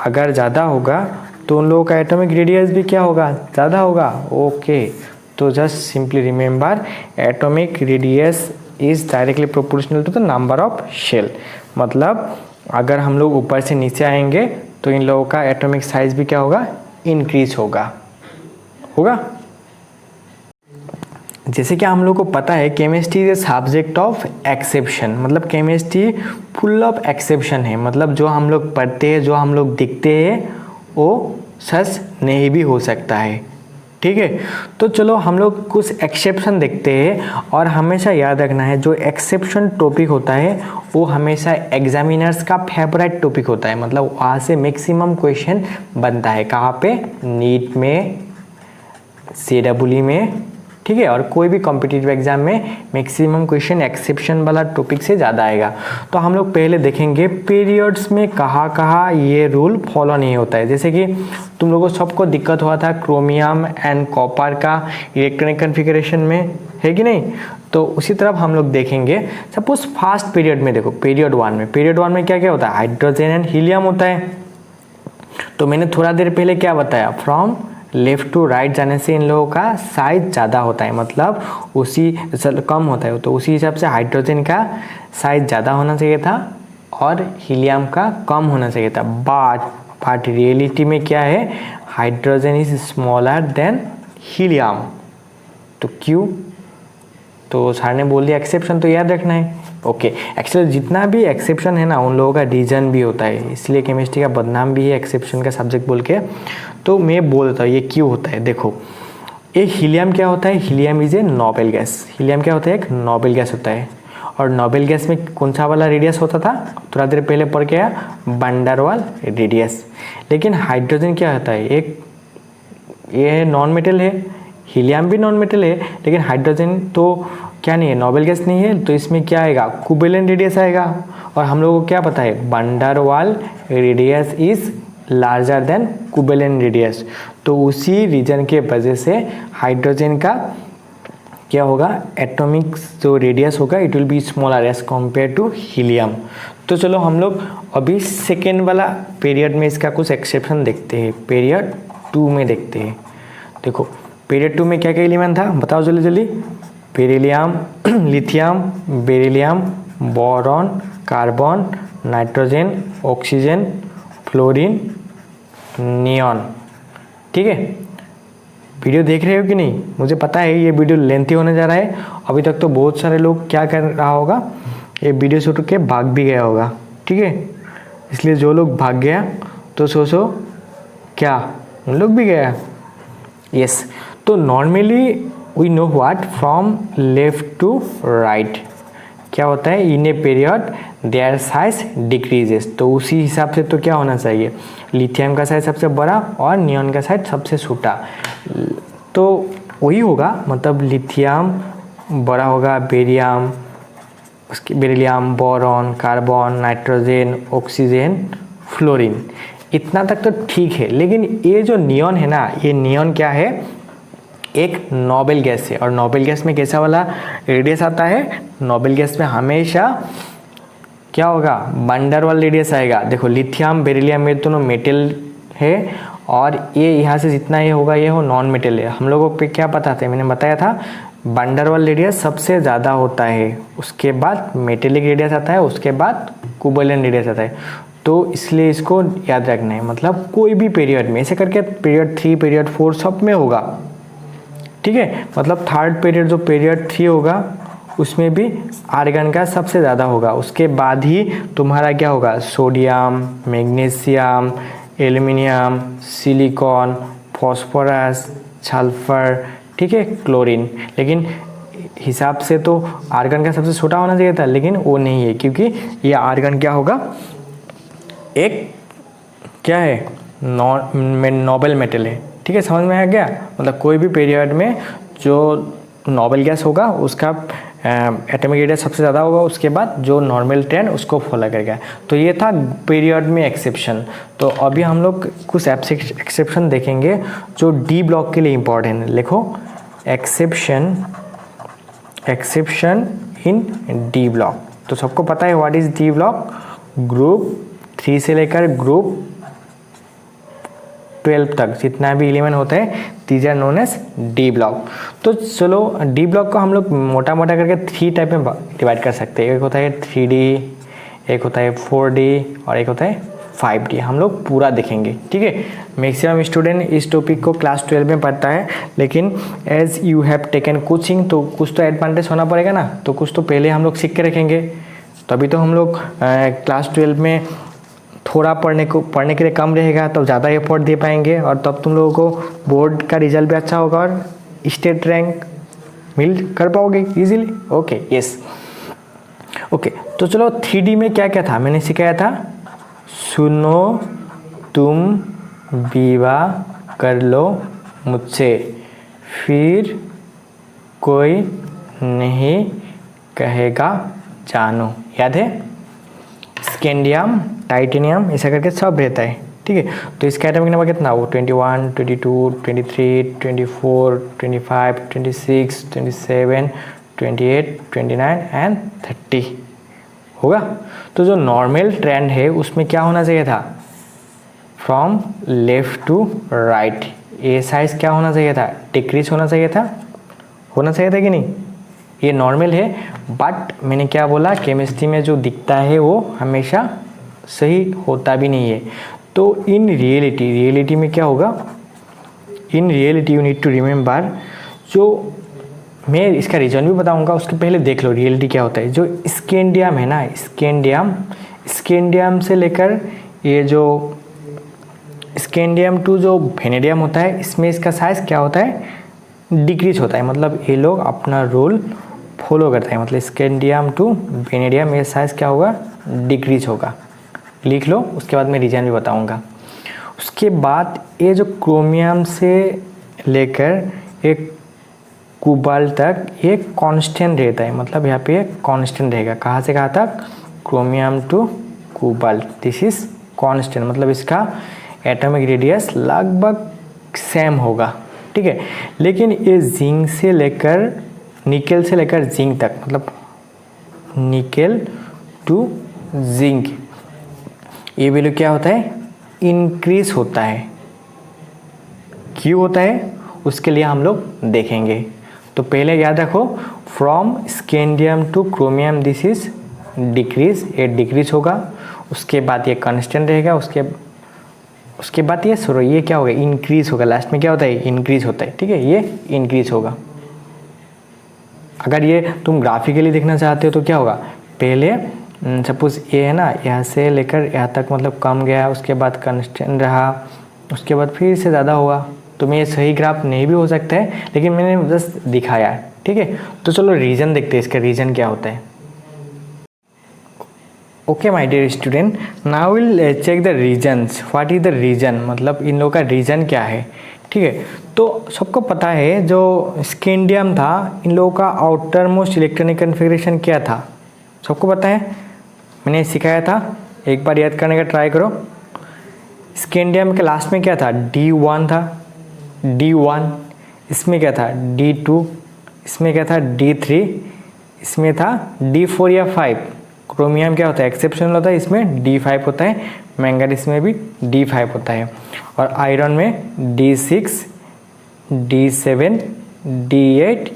S1: अगर ज़्यादा होगा तो उन लोगों का एटॉमिक रेडियस भी क्या होगा? ज़्यादा होगा। ओके तो just simply remember atomic radius is directly proportional to the number of shell. मतलब अगर हम लोग ऊपर से नीचे आएंगे तो इन लोगों का एटॉमिक साइज भी क्या होगा? इंक्रीज होगा। जैसे कि हम लोग को पता है chemistry is a subject of exception, मतलब केमिस्ट्री फुल ऑफ एक्सेप्शन है। मतलब जो हम लोग पढ़ते हैं, जो हम लोग दिखते हैं, वो सच नहीं भी हो सकता है। ठीक है तो चलो हम लोग कुछ एक्सेप्शन देखते हैं। और हमेशा याद रखना है जो एक्सेप्शन टॉपिक होता है वो हमेशा एग्जामिनर्स का फेवरेट टॉपिक होता है। मतलब वहाँ से मैक्सिमम क्वेश्चन बनता है। कहाँ पे? नीट में, CEE में, ठीक है, और कोई भी कॉम्पिटिटिव एग्जाम में मैक्सिमम क्वेश्चन एक्सेप्शन वाला टॉपिक से ज़्यादा आएगा। तो हम लोग पहले देखेंगे पीरियड्स में कहाँ कहाँ ये रूल फॉलो नहीं होता है। जैसे कि तुम लोगों को सबको दिक्कत हुआ था क्रोमियम एंड कॉपर का इलेक्ट्रॉनिक कन्फिगरेशन में, है कि नहीं? तो उसी तरफ हम लोग देखेंगे। सपोज फर्स्ट पीरियड में देखो, पीरियड 1 में, पीरियड 1 में क्या क्या होता है? हाइड्रोजन एंड हीलियम होता है। तो मैंने थोड़ा देर पहले क्या बताया? फ्रॉम लेफ्ट टू राइट जाने से इन लोगों का साइज ज़्यादा होता है, मतलब उसी कम होता है। तो उसी हिसाब से हाइड्रोजन का साइज ज़्यादा होना चाहिए था और हीलियम का कम होना चाहिए था। बट रियलिटी में क्या है? Hydrogen is smaller than helium. तो क्यों? तो सर ने बोल दिया एक्सेप्शन, तो याद रखना है। ओके एक्चुअली जितना भी एक्सेप्शन है ना उन लोगों का रीजन भी होता है, इसलिए केमिस्ट्री का बदनाम भी है एक्सेप्शन का सब्जेक्ट बोल के। तो मैं बोल देता हूँ ये क्यों होता है। देखो ये हीलियम क्या होता है? Helium is a noble gas. Helium क्या होता है? एक नोबेल गैस होता है। और नोबेल गैस में कौन सा वाला रेडियस होता था? थोड़ा देर पहले पढ़ के आया, वंडरवाल रेडियस। लेकिन हाइड्रोजन क्या होता है? एक ये नॉन मेटल है, हीलियम भी नॉन मेटल है, लेकिन हाइड्रोजन तो क्या नहीं है? नोबेल गैस नहीं है। तो इसमें क्या आएगा? कोवेलेंट रेडियस आएगा। और हम लोगों को क्या पता है? Van der Waals radius is larger than covalent radius. तो उसी रीजन के वजह से हाइड्रोजन का क्या होगा? एटॉमिक जो रेडियस होगा it will be smaller as compare to helium. तो चलो हम लोग अभी सेकेंड वाला पीरियड में इसका कुछ एक्सेप्शन देखते हैं। पीरियड 2 में देखते हैं। देखो पीरियड 2 में क्या क्या एलिमेंट था बताओ जल्दी जल्दी? Beryllium, lithium, beryllium, boron, carbon, nitrogen, oxygen, fluorine, neon. ठीक है वीडियो देख रहे हो कि नहीं? मुझे पता है ये वीडियो लेंथी होने जा रहा है। अभी तक तो बहुत सारे लोग क्या कर रहा होगा, ये वीडियो शूट के भाग भी गया होगा। ठीक है इसलिए जो लोग भाग गया तो सोचो क्या उन लोग भी गया? यस तो normally we know what from left to right क्या होता है? In a period their size decreases. तो उसी हिसाब से तो क्या होना चाहिए? लिथियम का साइज सबसे बड़ा और नियॉन का साइज सबसे छोटा। तो वही होगा, मतलब लिथियम बड़ा होगा, बेरियम, उसके beryllium, boron, carbon, nitrogen, oxygen, fluorine. इतना तक तो ठीक है। लेकिन ये जो नियॉन है ना, ये नियॉन क्या है? एक नोबल गैस है। और नोबल गैस में कैसा वाला रेडियस आता है? नोबल गैस में हमेशा क्या होगा? बंडर वाला रेडियस आएगा। देखो लिथियम बेरिलियम ये दोनों मेटल है और ये यहाँ से जितना ये होगा ये हो नॉन मेटल है। हम लोगों पे क्या पता था? मैंने बताया था बंडर वाला रेडियस सबसे ज़्यादा होता है, उसके बाद मेटेलिक रेडियस आता है, उसके बाद कोवेलेंट रेडियस आता है। तो इसलिए इसको याद रखना है, मतलब कोई भी पीरियड में ऐसे करके पीरियड 3 पीरियड 4 सब में होगा, ठीक है। मतलब थर्ड पीरियड जो पीरियड 3 होगा उसमें भी आर्गन का सबसे ज़्यादा होगा। उसके बाद ही तुम्हारा क्या होगा? Sodium, magnesium, aluminium, silicon, phosphorus, sulphur, ठीक है, क्लोरीन। लेकिन हिसाब से तो आर्गन का सबसे छोटा होना चाहिए था, लेकिन वो नहीं है, क्योंकि ये आर्गन क्या होगा? एक क्या है? नोबल मेटल है, ठीक है। समझ में आ गया? मतलब कोई भी पीरियड में जो नोबल गैस होगा उसका एटॉमिक रेडियस सबसे ज़्यादा होगा, उसके बाद जो नॉर्मल ट्रेंड उसको फॉलो करेगा। तो ये था पीरियड में एक्सेप्शन। तो अभी हम लोग कुछ एक्सेप्शन देखेंगे जो डी ब्लॉक के लिए इम्पोर्टेंट है। लिखो एक्सेप्शन इन डी ब्लॉक। तो सबको पता है what is D block? Group 3 से लेकर ग्रुप 12 तक जितना भी एलिमेंट होता है these are known as D block. तो चलो डी ब्लॉक को हम लोग मोटा मोटा करके 3 टाइप में डिवाइड कर सकते हैं। एक होता है 3D, एक होता है 4D और एक होता है 5D। हम लोग पूरा देखेंगे, ठीक है। मैक्सिमम स्टूडेंट इस टॉपिक को क्लास 12 में पढ़ता है, लेकिन as you have taken coaching तो कुछ तो एडवांटेज होना पड़ेगा ना, तो कुछ तो पहले हम लोग सीख के रखेंगे। तभी तो हम लोग क्लास 12 में थोड़ा पढ़ने के लिए कम रहेगा, तो ज़्यादा एफर्ट दे पाएंगे और तब तुम लोगों को बोर्ड का रिजल्ट भी अच्छा होगा और स्टेट रैंक मिल कर पाओगे इजीली। Okay, yes, okay. तो चलो 3D में क्या क्या था मैंने सिखाया था? सुनो तुम विवाह कर लो मुझसे, फिर कोई नहीं कहेगा जानो। याद है? स्कैंडियम, टाइटेनियम ऐसा करके सब रहता है, ठीक है। तो इसका एटॉमिक नंबर कितना? वो 21, 22, 23, 24, 25, 26, 27, 28, 29 एंड 30 होगा। तो जो नॉर्मल ट्रेंड है उसमें क्या होना चाहिए था? From left to right a size क्या होना चाहिए था? डिक्रीज होना चाहिए था। होना चाहिए था कि नहीं? ये नॉर्मल है, बट मैंने क्या बोला? केमिस्ट्री में जो दिखता है वो हमेशा सही होता भी नहीं है। तो इन रियलिटी में क्या होगा? In reality you need to remember, जो मैं इसका रीजन भी बताऊंगा उसके पहले देख लो रियलिटी क्या होता है। जो स्कैंडियम है ना, स्कैंडियम से लेकर ये जो स्कैंडियम टू जो वेनेडियम होता है, इसमें इसका साइज क्या होता है? डिक्रीज होता है। मतलब ये लोग अपना रूल फॉलो करते हैं। मतलब स्कैंडियम टू वेनेडियम ये साइज क्या होगा? डिक्रीज होगा। लिख लो, उसके बाद मैं रीजन भी बताऊंगा। उसके बाद ये जो क्रोमियम से लेकर एक कोबाल्ट तक ये कांस्टेंट रहता है। मतलब यहाँ पे कांस्टेंट रहेगा। कहाँ से कहाँ तक? Chromium to cobalt, this is constant. मतलब इसका एटॉमिक रेडियस लगभग सेम होगा, ठीक है। लेकिन ये जिंक से लेकर निकेल से लेकर जिंक तक, मतलब निकेल टू जिंक, ये वैल्यू क्या होता है? इंक्रीज होता है। क्यों होता है उसके लिए हम लोग देखेंगे। तो पहले याद रखो, from scandium two chromium this is decrease, ये डिक्रीज होगा। उसके बाद ये कांस्टेंट रहेगा। उसके बाद ये क्या होगा? इंक्रीज होगा। लास्ट में क्या होता है? इंक्रीज होता है, ठीक है। ये इंक्रीज होगा। अगर ये तुम ग्राफिकली देखना चाहते हो तो क्या होगा? पहले सपोज ये है ना, यहाँ से लेकर यहाँ तक मतलब कम गया, उसके बाद कांस्टेंट रहा, उसके बाद फिर से ज़्यादा हुआ। तो मैं ये सही ग्राफ नहीं भी हो सकता है, लेकिन मैंने जस्ट दिखाया, ठीक है। तो चलो रीजन देखते हैं, इसका रीजन क्या होता है। Okay my dear student, now will check the reasons. What is the reason? मतलब इन लोगों का रीजन क्या है, ठीक है। तो सबको पता है जो स्कैंडियम था, इन लोगों का आउटर मोस्ट इलेक्ट्रॉनिक कन्फिग्रेशन क्या था? सबको पता है, मैंने सिखाया था। एक बार याद करने का ट्राई करो। स्कैंडियम के लास्ट में क्या था? D1 था, D1। इसमें क्या था D2, इसमें क्या था D3, इसमें था D4 या 5। क्रोमियम क्या होता है एक्सेप्शनल होता है, इसमें D5 होता है, मैंगनीज में भी D5 होता है, और आयरन में D6, D7, D8,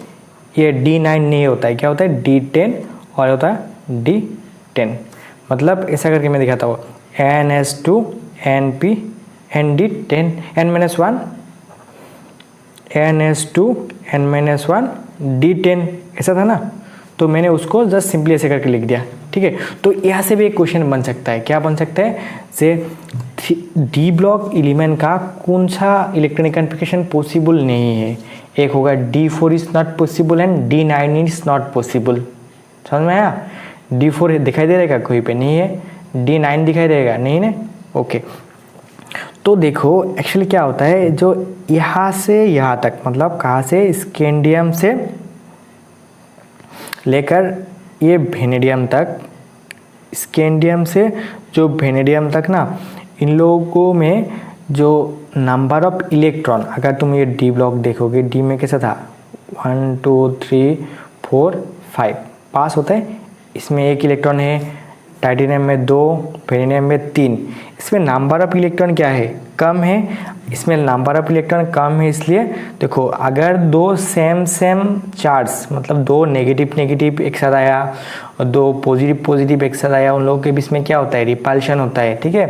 S1: ये D9 नहीं होता है, क्या होता है D10 और होता है D10। मतलब ऐसा करके मैं दिखाता हूँ NS2 NP ND10 N-1 NS2 N-1 D10 ऐसा था ना, तो मैंने उसको जस्ट सिंपली ऐसे करके लिख दिया। ठीक है, तो यहाँ से भी एक क्वेश्चन बन सकता है, क्या बन सकता है से डी ब्लॉक एलिमेंट का कौन सा इलेक्ट्रॉनिक कॉन्फ़िगरेशन पॉसिबल नहीं है। एक होगा D4 is not possible and D9 is not possible. समझ में आया? D4 दिखाई दे रहेगा कोई पे नहीं है, D9 दिखाई देगा नहीं ना, ओके। तो देखो एक्चुअली क्या होता है, जो यहाँ से यहाँ तक मतलब कहाँ से स्कैंडियम से लेकर ये वेनेडियम तक, स्कैंडियम से जो वेनेडियम तक ना, इन लोगों में जो नंबर ऑफ इलेक्ट्रॉन, अगर तुम ये डी ब्लॉक देखोगे, डी में कैसा था 1 2 3 4 5 पास होता है, इसमें 1 इलेक्ट्रॉन है, टाइटेनियम में 2, वेनेडियम में 3। इसमें नंबर ऑफ इलेक्ट्रॉन क्या है कम है, इसमें नंबर ऑफ इलेक्ट्रॉन कम है, इसलिए देखो अगर दो सेम चार्ज मतलब दो नेगेटिव एक साथ आया और दो पॉजिटिव एक साथ आया, उन लोगों के बीच में क्या होता है रिपल्शन होता है। ठीक है,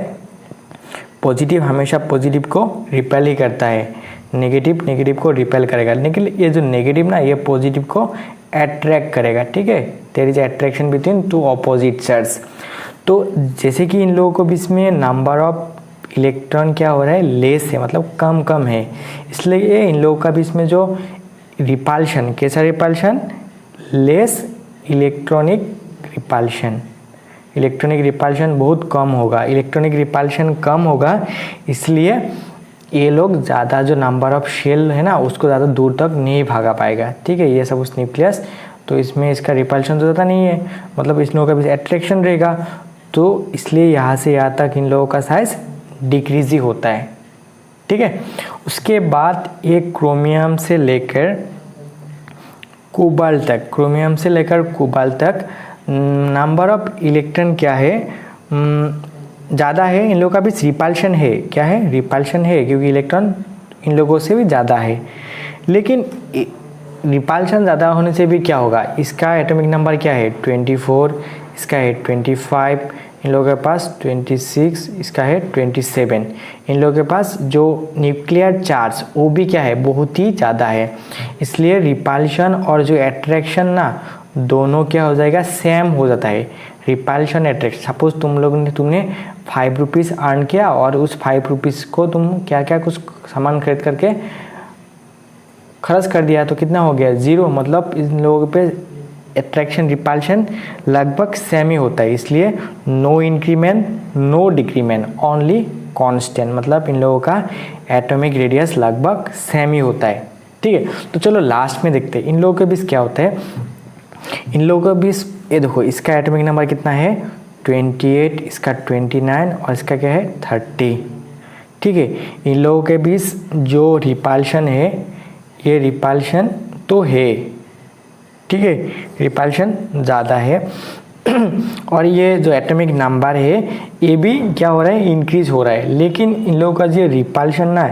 S1: पॉजिटिव हमेशा पॉजिटिव को रिपेल ही करता है, नेगेटिव को रिपेल करेगा, लेकिन ये जो नेगेटिव ना ये पॉजिटिव को अट्रैक्ट करेगा। ठीक है, there is attraction between two opposite charge. तो जैसे कि इन लोगों को बीच में नंबर ऑफ इलेक्ट्रॉन क्या हो रहा है लेस है, मतलब कम है, इसलिए इन लोगों का बीच में जो रिपल्शन, कैसा रिपल्शन, लेस इलेक्ट्रॉनिक रिपल्शन बहुत कम होगा, इलेक्ट्रॉनिक रिपल्शन कम होगा, इसलिए ये लोग ज़्यादा जो नंबर ऑफ शेल है ना उसको ज़्यादा दूर तक नहीं भागा पाएगा। ठीक है, ये सब उस न्यूक्लियस, तो इसमें इसका रिपल्शन तो ज़्यादा नहीं है, मतलब इस लोगों का भी अट्रैक्शन रहेगा, तो इसलिए यहाँ से यहाँ तक इन लोगों का साइज डिक्रीज ही होता है। ठीक है, उसके बाद एक क्रोमियम से लेकर कोबाल्ट तक, नंबर ऑफ इलेक्ट्रॉन क्या है ज़्यादा है, इन लोगों का भी रिपल्शन है, क्या है रिपल्शन है, क्योंकि इलेक्ट्रॉन इन लोगों से भी ज़्यादा है। लेकिन रिपल्शन ज़्यादा होने से भी क्या होगा, इसका एटॉमिक नंबर क्या है 24, इसका है 25, इन लोगों के पास 26, इसका है 27। इन लोगों के पास जो न्यूक्लियर चार्ज वो भी क्या है बहुत ही ज़्यादा है, इसलिए रिपल्शन और जो अट्रैक्शन ना दोनों क्या हो जाएगा सेम हो जाता है। रिपल्शन अट्रैक्शन, सपोज तुमने 5 रुपीज़ अर्न किया और उस 5 रुपीज़ को तुम क्या कुछ सामान खरीद करके खर्च कर दिया, तो कितना हो गया 0, मतलब इन लोगों पे अट्रैक्शन रिपल्शन लगभग सेम ही होता है, इसलिए no increment no decrement only constant, मतलब इन लोगों का एटॉमिक रेडियस लगभग सेम ही होता है। ठीक है, तो चलो लास्ट में देखते हैं इन लोगों के बीच क्या होता है। इन लोगों के बीच ये देखो, इसका एटॉमिक नंबर कितना है 28, इसका 29 और इसका क्या है 30। ठीक है, इन लोगों के बीच जो रिपल्शन है ये रिपल्शन तो है, ठीक है, रिपल्शन ज़्यादा है और ये जो एटॉमिक नंबर है ये भी क्या हो रहा है इंक्रीज हो रहा है, लेकिन इन लोगों का जो रिपल्शन ना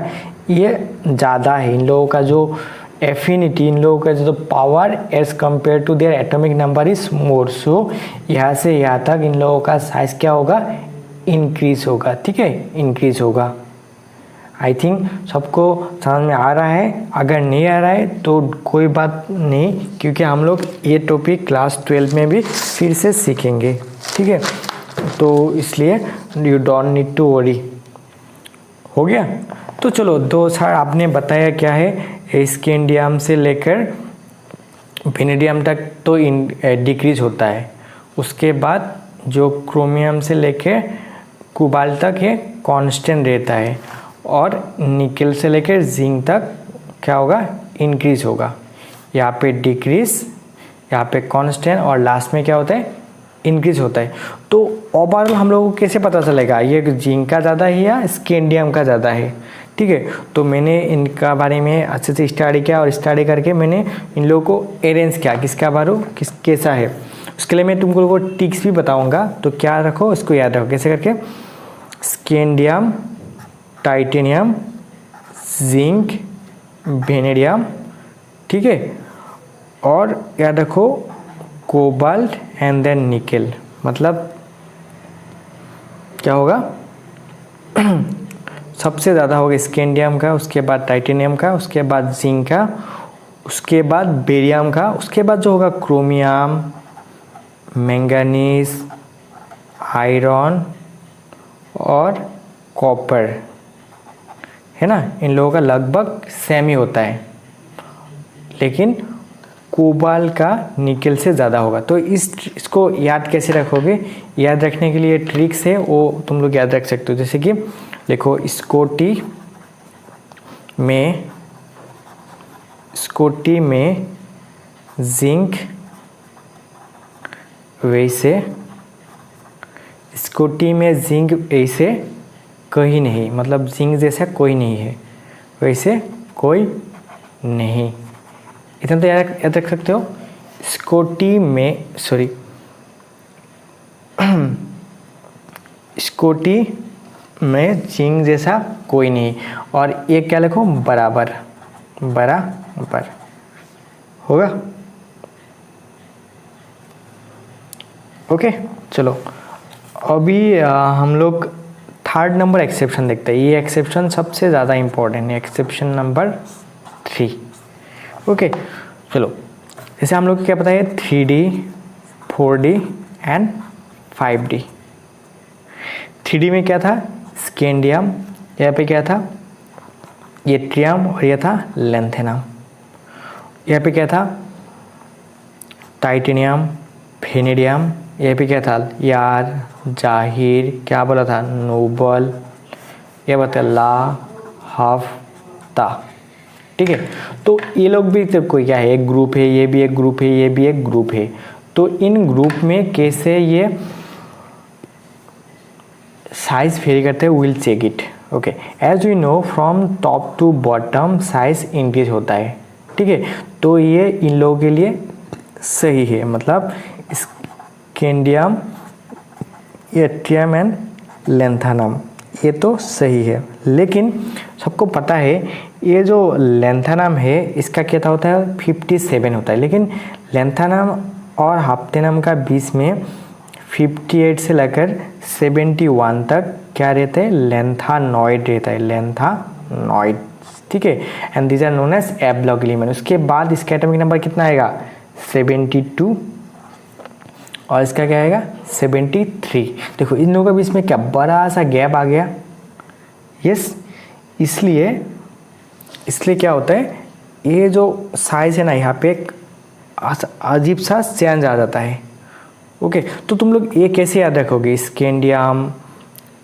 S1: ये ज़्यादा है, इन लोगों का जो एफिनिटी, इन लोगों का जो power as compare to their atomic number is more, so यहाँ से यहाँ तक इन लोगों का साइज क्या होगा इंक्रीज होगा। ठीक है, इंक्रीज होगा। आई थिंक सबको समझ में आ रहा है, अगर नहीं आ रहा है तो कोई बात नहीं, क्योंकि हम लोग ये टॉपिक क्लास 12 में भी फिर से सीखेंगे। ठीक है, तो इसलिए you don't need to worry. हो गया, तो चलो दो सर आपने बताया क्या है, स्कैंडियम से लेकर वेनेडियम तक तो डिक्रीज होता है, उसके बाद जो क्रोमियम से लेकर कोबाल्ट तक है कांस्टेंट रहता है, और निकल से लेकर जिंक तक क्या होगा इंक्रीज होगा, यहाँ पे डिक्रीज, यहाँ पे कांस्टेंट और लास्ट में क्या होता है इंक्रीज होता है। तो ओवरऑल हम लोगों को कैसे पता चलेगा ये जिंक का ज़्यादा है या स्कैंडियम का ज़्यादा है। ठीक है। तो मैंने इनका बारे में अच्छे से स्टडी किया और स्टडी करके मैंने इन लोगों को अरेंज किया, किसका बारे कैसा है। उसके लिए मैं तुमको टिक्स भी बताऊंगा, तो क्या रखो, इसको याद रखो कैसे करके। स्कैंडियम, टाइटेनियम, जिंक, वेनेडियम, ठीक है। और याद रखो कोबाल्ट एंड देन निकेल। मतलब क्या होगा सबसे ज़्यादा होगा स्कैंडियम का, उसके बाद टाइटेनियम का, उसके बाद जिंक का, उसके बाद बेरियम का, उसके बाद जो होगा क्रोमियम, मैंगनीज, आयरन और कॉपर, है ना। इन लोगों का लगभग सेम ही होता है, लेकिन कोबाल्ट का निकेल से ज़्यादा होगा। तो इसको याद कैसे रखोगे, याद रखने के लिए ट्रिक्स है, वो तुम लोग याद रख सकते हो। जैसे कि देखो स्कॉटी में जिंक, वैसे स्कॉटी में जिंक ऐसे कहीं नहीं, मतलब जिंक जैसा कोई नहीं है, वैसे कोई नहीं। इतना तो याद रख सकते हो। स्कॉटी में जिंक जैसा कोई नहीं। और ये क्या लिखो, बराबर, बराबर होगा। ओके, चलो अभी हम लोग थर्ड नंबर एक्सेप्शन देखते हैं। ये एक्सेप्शन सबसे ज़्यादा इम्पोर्टेंट है, एक्सेप्शन नंबर 3। ओके, चलो जैसे हम लोग को क्या पता है 3D, 4D and 5D। 3D में क्या था, स्कैंडियम, यहाँ पे क्या था यट्रियम, और यह था लैंथेनम। यहाँ पे क्या था टाइटेनियम, वेनेडियम, यहाँ पे क्या था यार, जाहिर, क्या बोला था नोबल, यह बता ला, हफ्ता, ठीक है। तो ये लोग भी तो कोई क्या है, एक ग्रुप है, ये भी एक ग्रुप है, ये भी एक ग्रुप है। तो इन ग्रुप में कैसे ये साइज वेरी करते हैं, will check it. Okay, as we know from top to bottom size increase होता है, ठीक है। तो ये इन लोगों के लिए सही है, मतलब स्कैंडियम, यट्रियम एंड लैंथेनम, ये तो सही है। लेकिन सबको पता है ये जो लैंथेनम है इसका क्या होता है 57 होता है, लेकिन लैंथेनम और हफ्तेनम का बीच में 58 से लेकर 71 तक क्या रहता है, लैंथेनॉइड रहता है, लैंथेनॉइड, ठीक है। And these are known as f block element. उसके बाद इसका एटॉमिक नंबर कितना आएगा 72, और इसका क्या आएगा 73। देखो इन लोगों के बीच में क्या बड़ा सा गैप आ गया, यस। इसलिए क्या होता है, ये जो साइज है ना यहाँ पे एक अजीब सा चेंज आ जाता है। ओके, तो तुम लोग ये कैसे याद रखोगे, स्कैंडियम,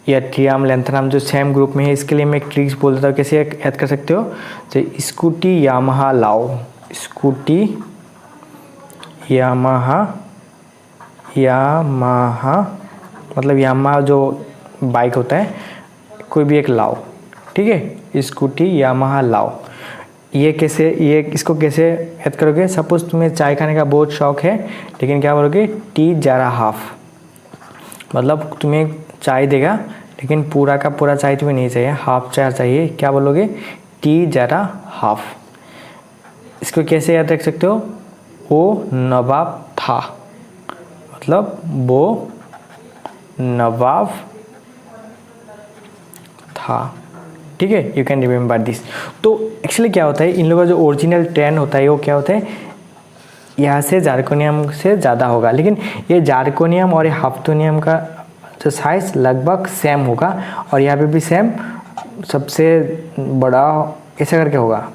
S1: यट्रियम, लैंथेनम जो सेम ग्रुप में है, इसके लिए मैं एक ट्रिक्स बोल देता हूँ कैसे याद कर सकते हो। तो स्कूटी यामाहा लाओ, स्कूटी यामाहा मतलब यामाहा जो बाइक होता है कोई भी एक लाओ, ठीक है, स्कूटी यामाहा लाओ। ये कैसे, ये इसको कैसे याद करोगे, सपोज तुम्हें चाय खाने का बहुत शौक है, लेकिन क्या बोलोगे टी जरा हाफ, मतलब तुम्हें चाय देगा लेकिन पूरा का पूरा चाय तुम्हें नहीं चाहिए, हाफ चाय चाहिए, क्या बोलोगे टी जरा हाफ। इसको कैसे याद रख सकते हो, वो नवाब था, मतलब वो नवाब था, ठीक है। You can remember this. तो एक्चुअली क्या होता है, इन लोगों का जो ओरिजिनल ट्रेंड होता है वो क्या होता है, यहाँ से जार्कोनियम से ज़्यादा होगा, लेकिन ये जार्कोनियम और ये हफ्तोनियम का जो साइज लगभग सेम होगा, और यहाँ पे भी सेम सबसे बड़ा ऐसा करके होगा,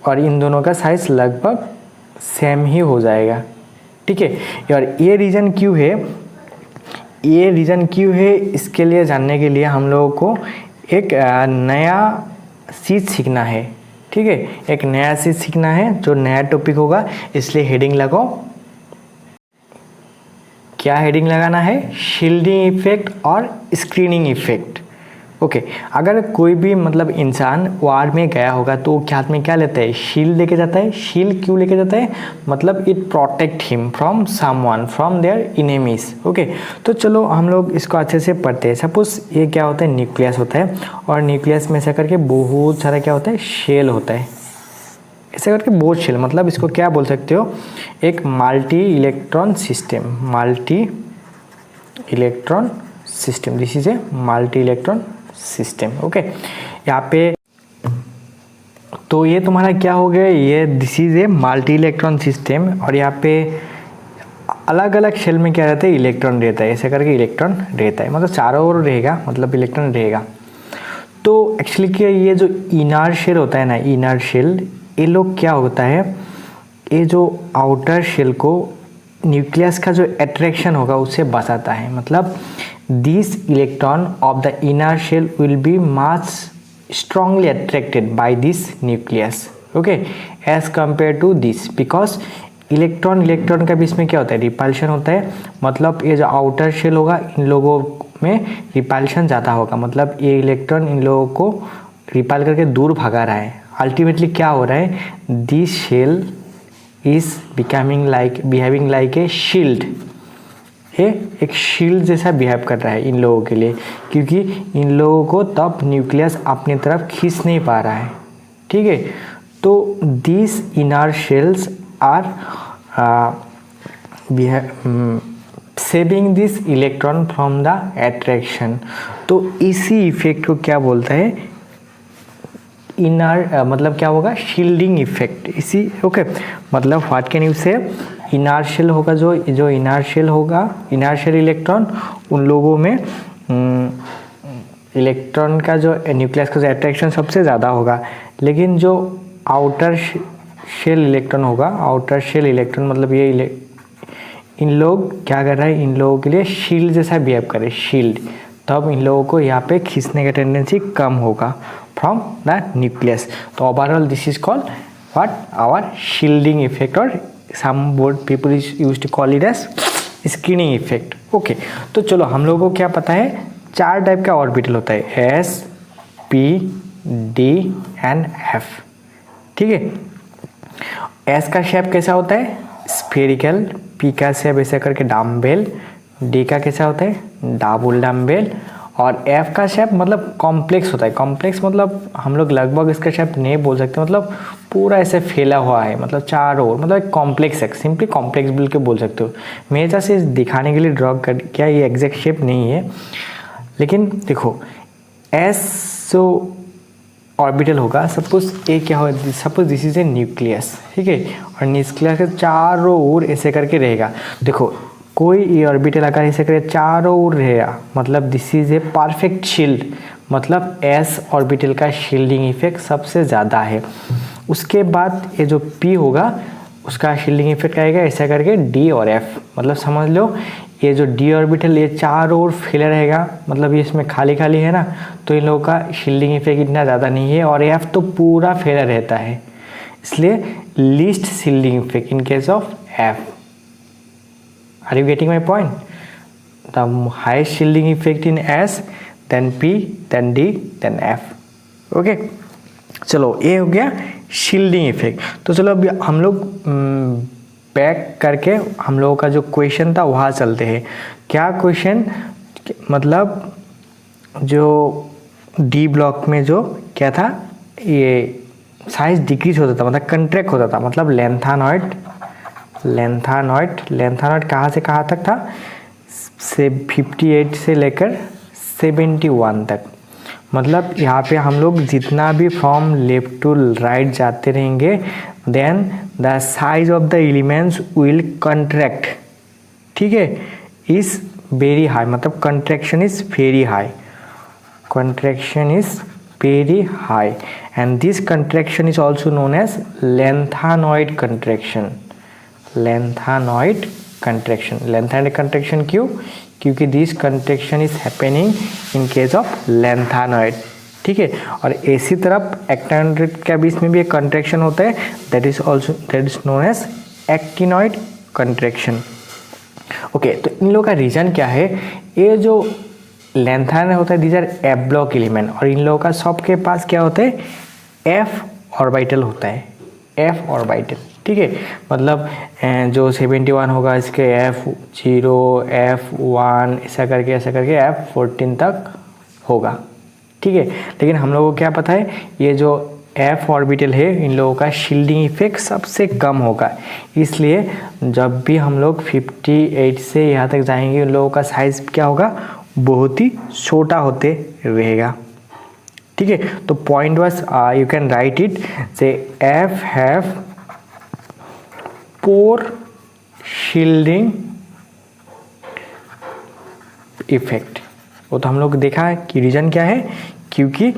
S1: और इन दोनों का साइज लगभग सेम ही हो जाएगा, ठीक है। और ये रीज़न क्यों है, इसके लिए जानने के लिए हम लोगों को एक नया चीज़ सीखना है, ठीक है। एक नया चीज़ सीखना है जो नया टॉपिक होगा, इसलिए हेडिंग लगाओ। क्या हेडिंग लगाना है, शील्डिंग इफेक्ट और स्क्रीनिंग इफेक्ट। ओके अगर कोई भी मतलब इंसान वार में गया होगा तो वो हाथ में क्या लेता है, शील्ड लेके जाता है। शील्ड क्यों लेके जाता है, मतलब it protect him from someone from there enemies. Okay तो चलो हम लोग इसको अच्छे से पढ़ते हैं। सपोज ये क्या होता है, न्यूक्लियस होता है और न्यूक्लियस में से करके बहुत सारा क्या होता है, शेल होता है। ऐसे करके बहुत शेल, मतलब इसको क्या बोल सकते हो, एक multi electron system. Multi electron system, this is a multi electron system. Okay यहाँ पे तो ये तुम्हारा क्या हो गया, ये this is a multi electron system और यहाँ पे अलग अलग शेल में क्या रहता है, इलेक्ट्रॉन रहता है। ऐसे करके इलेक्ट्रॉन रहता है, मतलब चारों ओर रहेगा, मतलब इलेक्ट्रॉन रहेगा। तो एक्चुअली क्या ये जो इनर शेल होता है ना, इनर शेल, ये लोग क्या होता है, ये जो आउटर शेल को न्यूक्लियस का जो अट्रैक्शन होगा उससे बचाता है। मतलब this electron of the inner shell will be much strongly attracted by this nucleus, okay, as compare to this, because electron के बीच में क्या होता है, रिपल्शन होता है। मतलब ये जो आउटर शेल होगा इन लोगों में रिपल्शन ज़्यादा होगा, मतलब ये इलेक्ट्रॉन इन लोगों को रिपल करके दूर भगा रहा है। अल्टीमेटली क्या हो रहा है, this shell is behaving like a shield. ये एक शील्ड जैसा बिहेव कर रहा है इन लोगों के लिए, क्योंकि इन लोगों को तब न्यूक्लियस अपनी तरफ खींच नहीं पा रहा है। ठीक है, तो this inner shells are saving this electron from the attraction. तो इसी इफेक्ट को क्या बोलता है, इनर मतलब क्या होगा, शील्डिंग इफेक्ट। इसी ओके मतलब व्हाट कैन यू से, इनर शेल होगा, जो इनर शेल होगा, इनर शेल इलेक्ट्रॉन, उन लोगों में इलेक्ट्रॉन का जो न्यूक्लियस का जो अट्रैक्शन सबसे ज़्यादा होगा। लेकिन जो आउटर शेल इलेक्ट्रॉन होगा, आउटर शेल इलेक्ट्रॉन मतलब ये इन लोग क्या कर रहा है, इन लोगों के लिए शील्ड जैसा बिहेव करे, शील्ड। तब इन लोगों को यहाँ पे खींचने का टेंडेंसी कम होगा फ्रॉम द न्यूक्लियस। तो overall this is called what, our shielding effect, और some word people is use to call it as screening effect. Okay तो चलो हम लोगों को क्या पता है, 4 टाइप का ऑर्बिटल होता है, S, P, D and F. ठीक है, एस का शेप कैसा होता है, स्फेरिकल, पी का शेप ऐसा करके डम्बेल, डी का कैसा होता है, डबल डम्बेल, और एफ का शेप मतलब कॉम्प्लेक्स होता है। कॉम्प्लेक्स मतलब हम लोग लगभग इसका शेप नहीं बोल सकते, मतलब पूरा ऐसे फैला हुआ है, मतलब चारों ओर, मतलब एक कॉम्प्लेक्स है, सिंपली कॉम्प्लेक्स बोल के बोल सकते हो। मैं जैसे दिखाने के लिए ड्रॉ कर क्या, ये एग्जैक्ट शेप नहीं है, लेकिन देखो एस जो ऑर्बिटल होगा, सपोज ए क्या हो, suppose this is A nucleus, ठीक है, और न्यूक्लियस के चारों ओर ऐसे करके रहेगा। देखो कोई ये ऑर्बिटल अगर ऐसे करे चारों ओर रहेगा, मतलब this is a perfect shield, मतलब एस ऑर्बिटल का शील्डिंग इफेक्ट सबसे ज़्यादा है। उसके बाद ये जो पी होगा उसका शील्डिंग इफेक्ट आएगा ऐसा करके डी और एफ, मतलब समझ लो ये जो डी ऑर्बिटल ये चारों ओर फैला रहेगा, मतलब ये इसमें खाली खाली है ना, तो इन लोगों का शील्डिंग इफेक्ट इतना ज़्यादा नहीं है, और एफ तो पूरा फैला रहता है, इसलिए least shielding effect in case of F. Are you getting my point? The highest shielding effect in S, then P, then D, then F. Okay? चलो ये हो गया शील्डिंग इफेक्ट। तो चलो अभी हम लोग बैक करके हम लोगों का जो क्वेश्चन था वहाँ चलते हैं। क्या क्वेश्चन, मतलब जो डी ब्लॉक में जो क्या था, ये साइज डिक्रीज होता था, मतलब कंट्रैक्ट होता था, मतलब लेंथानॉइड कहाँ से कहाँ तक था, से 58 से लेकर 71 तक। मतलब यहाँ पे हम लोग जितना भी फ्रॉम लेफ्ट टू राइट जाते रहेंगे, then the size of the elements will contract. ठीक है, इज वेरी हाई, मतलब contraction is very high, contraction is very high, and this contraction is also known as lengthanoid contraction. Lengthanoid contraction क्यों, क्योंकि this contraction is happening in case of lengthanoid. ठीक है, और ऐसी तरफ एक्टिनॉइड के बीच में भी एक contraction होता है, that is known as actinoid contraction. Okay तो इन लोगों का रीजन क्या है, ये जो लैंथाइनर होता है, these R F block element, और इन लोगों का सबके पास क्या होता है, एफ ऑर्बिटल होता है, एफ ऑर्बिटल, ठीक है। मतलब जो 71 होगा इसके F0 F1 ऐसा करके F14 तक होगा, ठीक है। लेकिन हम लोगों को क्या पता है, ये जो एफ ऑर्बिटल है इन लोगों का शील्डिंग इफेक्ट सबसे कम होगा, इसलिए जब भी हम लोग 58 से यहाँ तक जाएंगे इन लोगों का साइज क्या होगा, बहुत ही छोटा होते रहेगा, ठीक है। तो point wise you can write it say f have poor shielding effect. वो तो हम लोग देखा है कि रीजन क्या है, क्योंकि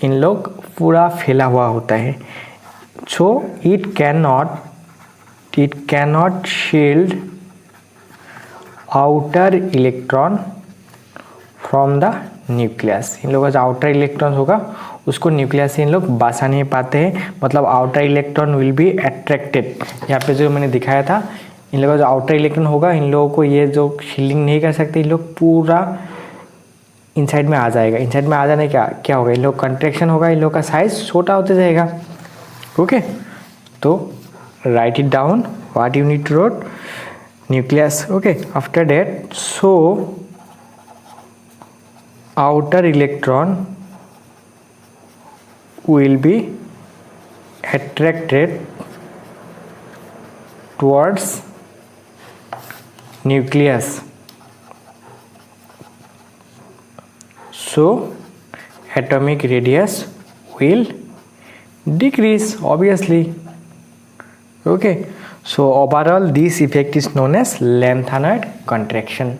S1: इन लोग पूरा फैला हुआ होता है, so it can not shield outer electron from the nucleus. इन लोगों का जो आउटर इलेक्ट्रॉन होगा उसको न्यूक्लियस से इन लोग बचा नहीं पाते हैं, मतलब outer electron will be attracted. यहाँ पे जो मैंने दिखाया था, इन लोगों का जो आउटर इलेक्ट्रॉन होगा इन लोगों को ये जो शील्डिंग नहीं कर सकते, इन लोग पूरा इनसाइड में आ जाएगा। इनसाइड में आ जाने क्या होगा, इन लोग कंट्रैक्शन होगा, इन लोग का साइज छोटा होते जाएगा, ओके। तो write it down what you need to rote nucleus, okay. After that so outer electron will be attracted towards nucleus, so atomic radius will decrease obviously, okay. So overall this effect is known as lanthanide contraction।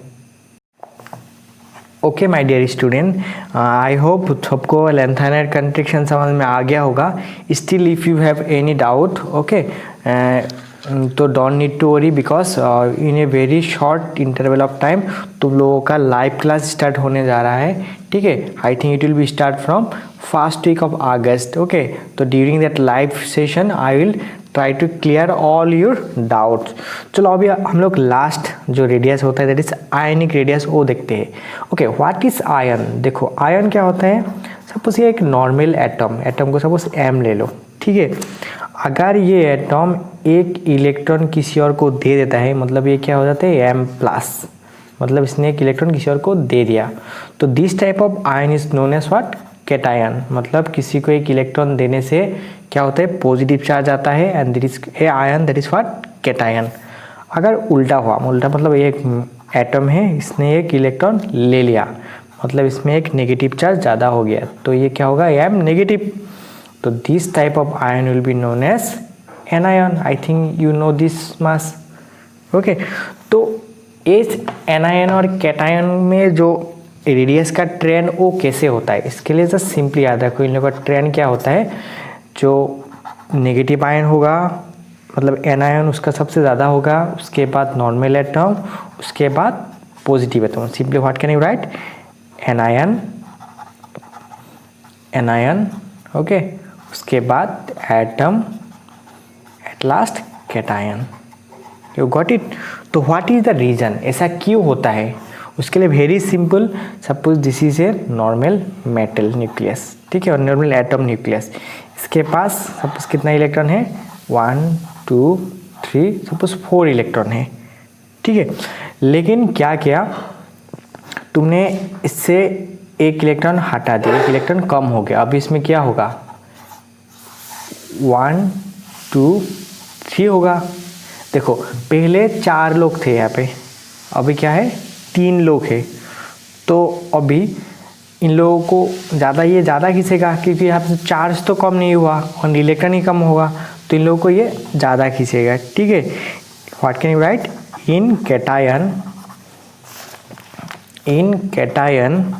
S1: Okay my dear student, I hope सबको लैंथाइनर कंट्रैक्शन समझ में आ गया होगा। Still if you have any doubt, okay, तो don't need to worry, because in a very short interval of time तुम लोगों का लाइव क्लास स्टार्ट होने जा रहा है, ठीक है। I think it will be start from first week of August, okay. तो during that live session I will try to clear all your doubts. चलो अभी हम लोग लास्ट जो रेडियस होता है दैट इज आयनिक रेडियस वो देखते हैं, ओके। व्हाट इज आयन, देखो आयन क्या होता है, सपोज ये एक नॉर्मल एटम को सपोज m ले लो, ठीक है। अगर ये एटम एक इलेक्ट्रॉन किसी और को दे देता है, मतलब ये क्या हो जाता है m+, मतलब इसने एक इलेक्ट्रॉन किसी और को दे दिया, तो this type of ion is known as what, cation. मतलब किसी को एक इलेक्ट्रॉन देने से क्या होता है, पॉजिटिव चार्ज आता है, and that is a ion, that is what, cation. अगर उल्टा हुआ, उल्टा मतलब एक एटम है, इसने एक इलेक्ट्रॉन ले लिया, मतलब इसमें एक नेगेटिव चार्ज ज़्यादा हो गया, तो ये क्या होगा, m नेगेटिव। तो this type of anion will be known as anion. I think you know this mass, okay. तो इस एनायन और कैटायन में जो रेडियस का ट्रेंड वो कैसे होता है, इसके लिए जस्ट सिंपली याद रखो, इन लोगों का ट्रेंड क्या होता है, जो नेगेटिव आयन होगा मतलब एनायन उसका सबसे ज़्यादा होगा, उसके बाद नॉर्मल एटम, उसके बाद positive atom. Simply what can you right, anion, okay, उसके बाद atom, at last cation. You got it. तो व्हाट इज द रीजन, ऐसा क्यों होता है, उसके लिए very simple. Suppose this is a normal metal nucleus, ठीक है, और नॉर्मल एटम न्यूक्लियस, इसके पास सपोज कितना इलेक्ट्रॉन है, 1 2 3, सपोज 4 इलेक्ट्रॉन है, ठीक है। लेकिन क्या किया तुमने, इससे एक इलेक्ट्रॉन हटा दिया, एक इलेक्ट्रॉन कम हो गया, अब इसमें क्या होगा, 1 2 3 होगा। देखो पहले 4 लोग थे यहाँ पे, अभी क्या है, 3 लोग हैं, तो अभी इन लोगों को ये ज़्यादा खींचेगा, क्योंकि यहाँ पे चार्ज तो कम नहीं हुआ और इलेक्ट्रॉन ही कम होगा, तो इन लोगों को ये ज़्यादा खींचेगा, ठीक है। What can you right, in cation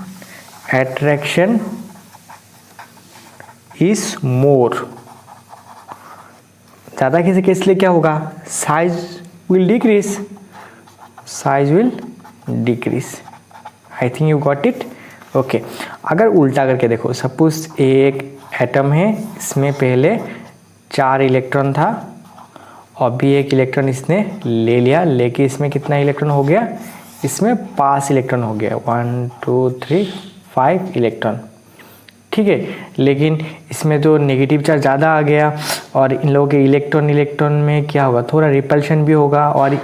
S1: attraction is more, ज़्यादा खींचेगा, इसलिए क्या होगा, size will decrease. I think you got it, okay. अगर उल्टा करके देखो, सपोज एक एटम है, इसमें पहले 4 इलेक्ट्रॉन था, अभी एक इलेक्ट्रॉन इसने ले लिया, लेके इसमें कितना इलेक्ट्रॉन हो गया, इसमें पास इलेक्ट्रॉन हो गया 1 2 3 5 इलेक्ट्रॉन, ठीक है। लेकिन इसमें तो नेगेटिव चार्ज ज़्यादा आ गया और इन लोगों के इलेक्ट्रॉन में क्या होगा, थोड़ा रिपल्शन भी होगा और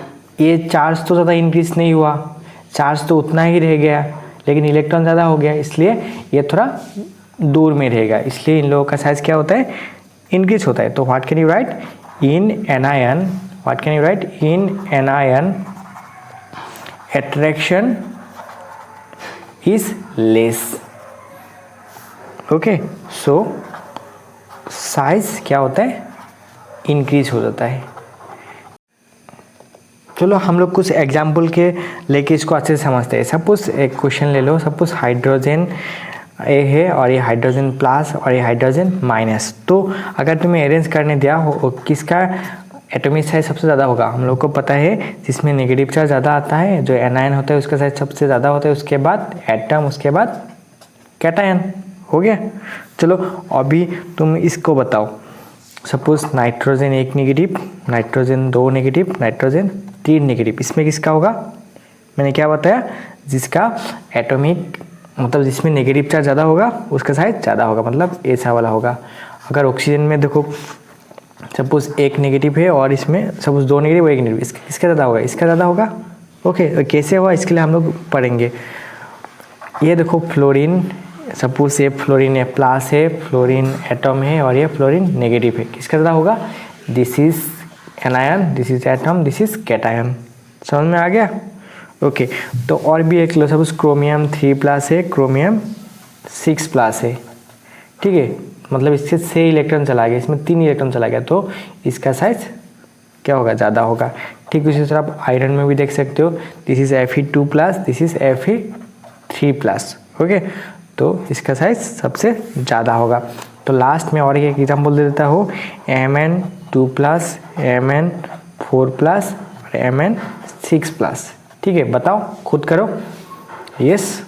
S1: ये चार्ज तो ज़्यादा इंक्रीज नहीं हुआ, चार्ज तो उतना ही रह गया, लेकिन इलेक्ट्रॉन ज़्यादा हो गया, इसलिए ये थोड़ा दूर में रहेगा, इसलिए इन लोगों का साइज क्या होता है, इंक्रीज होता है। तो what can you right in anion, what can you right in anion attraction is less, okay. So size क्या होता है, इंक्रीज हो जाता है। चलो हम लोग कुछ एग्जाम्पल के लेके इसको अच्छे से समझते हैं। सपोज एक क्वेश्चन ले लो, सपोज हाइड्रोजन ए है और ये हाइड्रोजन प्लस और ये हाइड्रोजन माइनस। तो अगर तुम्हें अरेंज करने दिया हो किसका एटॉमिक साइज सबसे ज़्यादा होगा, हम लोग को पता है जिसमें नेगेटिव चार्ज ज़्यादा आता है, जो एनायन होता है उसका साइज सबसे ज़्यादा होता है, उसके बाद एटम, उसके बाद कैटायन, हो गया। चलो अभी तुम इसको बताओ, suppose nitrogen 1 negative, nitrogen 2 negative, nitrogen 3 negative, इसमें किसका होगा, मैंने क्या बताया, जिसका एटॉमिक मतलब जिसमें नेगेटिव चार्ज ज़्यादा होगा उसका साइज ज़्यादा होगा, मतलब ऐसा वाला होगा। अगर ऑक्सीजन में देखो सपोज 1 नेगेटिव है और इसमें सपोज 2 नेगेटिव 1 नेगेटिव, इसका ज़्यादा होगा, इसका ज़्यादा होगा, ओके। कैसे हुआ इसके लिए हम लोग पढ़ेंगे। ये देखो फ्लोरीन, सपोज ये फ्लोरीन है प्लस है, फ्लोरीन एटम है और ये फ्लोरीन नेगेटिव है, किसका ज़्यादा होगा, this is anion, this is atom, this is cation, समझ में आ गया, ओके। तो और भी एक लो, सपोज क्रोमियम 3+ है, क्रोमियम 6+ है, ठीक है, मतलब इससे 6 इलेक्ट्रॉन चला गया, इसमें 3 इलेक्ट्रॉन चला गया, तो इसका साइज क्या होगा, ज़्यादा होगा, ठीक। उसी तरह आप आयरन में भी देख सकते हो, this is Fe2+, this is Fe3+, okay, तो इसका साइज सबसे ज़्यादा होगा। तो लास्ट में और एक एग्जाम्पल दे देता हूँ, Mn2+, Mn4+ और Mn6+, ठीक है, बताओ खुद करो, यस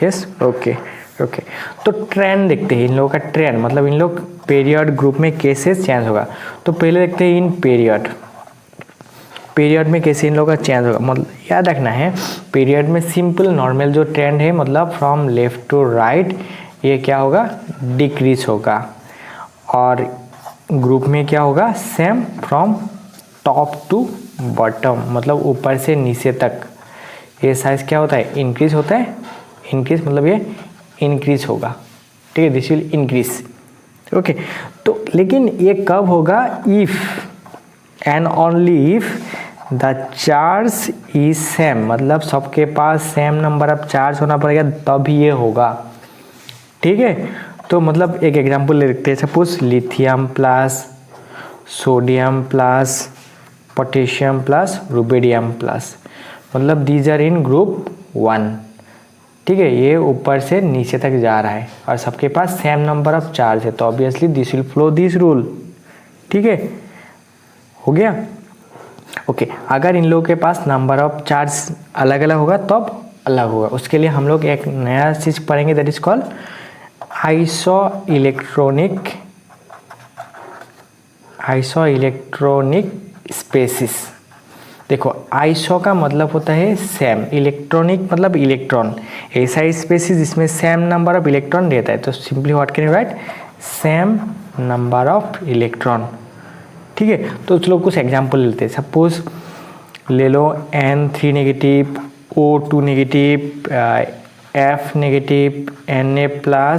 S1: यस, ओके ओके। तो ट्रेंड देखते हैं इन लोगों का, ट्रेंड मतलब इन लोग पीरियड ग्रुप में कैसे चेंज होगा। तो पहले देखते हैं इन पीरियड, पीरियड में कैसे इन लोगों का चेंज होगा, मतलब याद रखना है पीरियड में सिंपल नॉर्मल जो ट्रेंड है, मतलब फ्रॉम लेफ्ट टू राइट, ये क्या होगा, डिक्रीज होगा, और ग्रुप में क्या होगा, same from top to bottom, मतलब ऊपर से नीचे तक, ये साइज क्या होता है, इंक्रीज होता है, इंक्रीज मतलब ये इंक्रीज होगा, ठीक है, दिस विल इंक्रीज, ओके। तो लेकिन ये कब होगा, if and only if the charge is same, मतलब सबके पास सेम नंबर ऑफ चार्ज होना पड़ेगा तभी ये होगा, ठीक है। तो मतलब एक एग्जांपल ले लेते हैं, suppose lithium plus, sodium plus, potassium plus, rubidium plus, मतलब दीज आर इन ग्रुप 1, ठीक है, ये ऊपर से नीचे तक जा रहा है और सबके पास सेम नंबर ऑफ चार्ज है, तो obviously this will flow this rule, ठीक है, हो गया, ओके। अगर इन लोगों के पास नंबर ऑफ चार्ज अलग अलग होगा तब अलग होगा, उसके लिए हम लोग एक नया चीज पढ़ेंगे, that is called isoelectronic species. देखो आइसो का मतलब होता है सेम, इलेक्ट्रॉनिक मतलब इलेक्ट्रॉन, ऐसा स्पेसिस जिसमें सेम नंबर ऑफ इलेक्ट्रॉन रहता है, तो simply what can you write, same number of electron, ठीक है। तो चलो कुछ एग्जांपल लेते हैं, सपोज ले लो N3 negative, O2 negative, F negative, Na+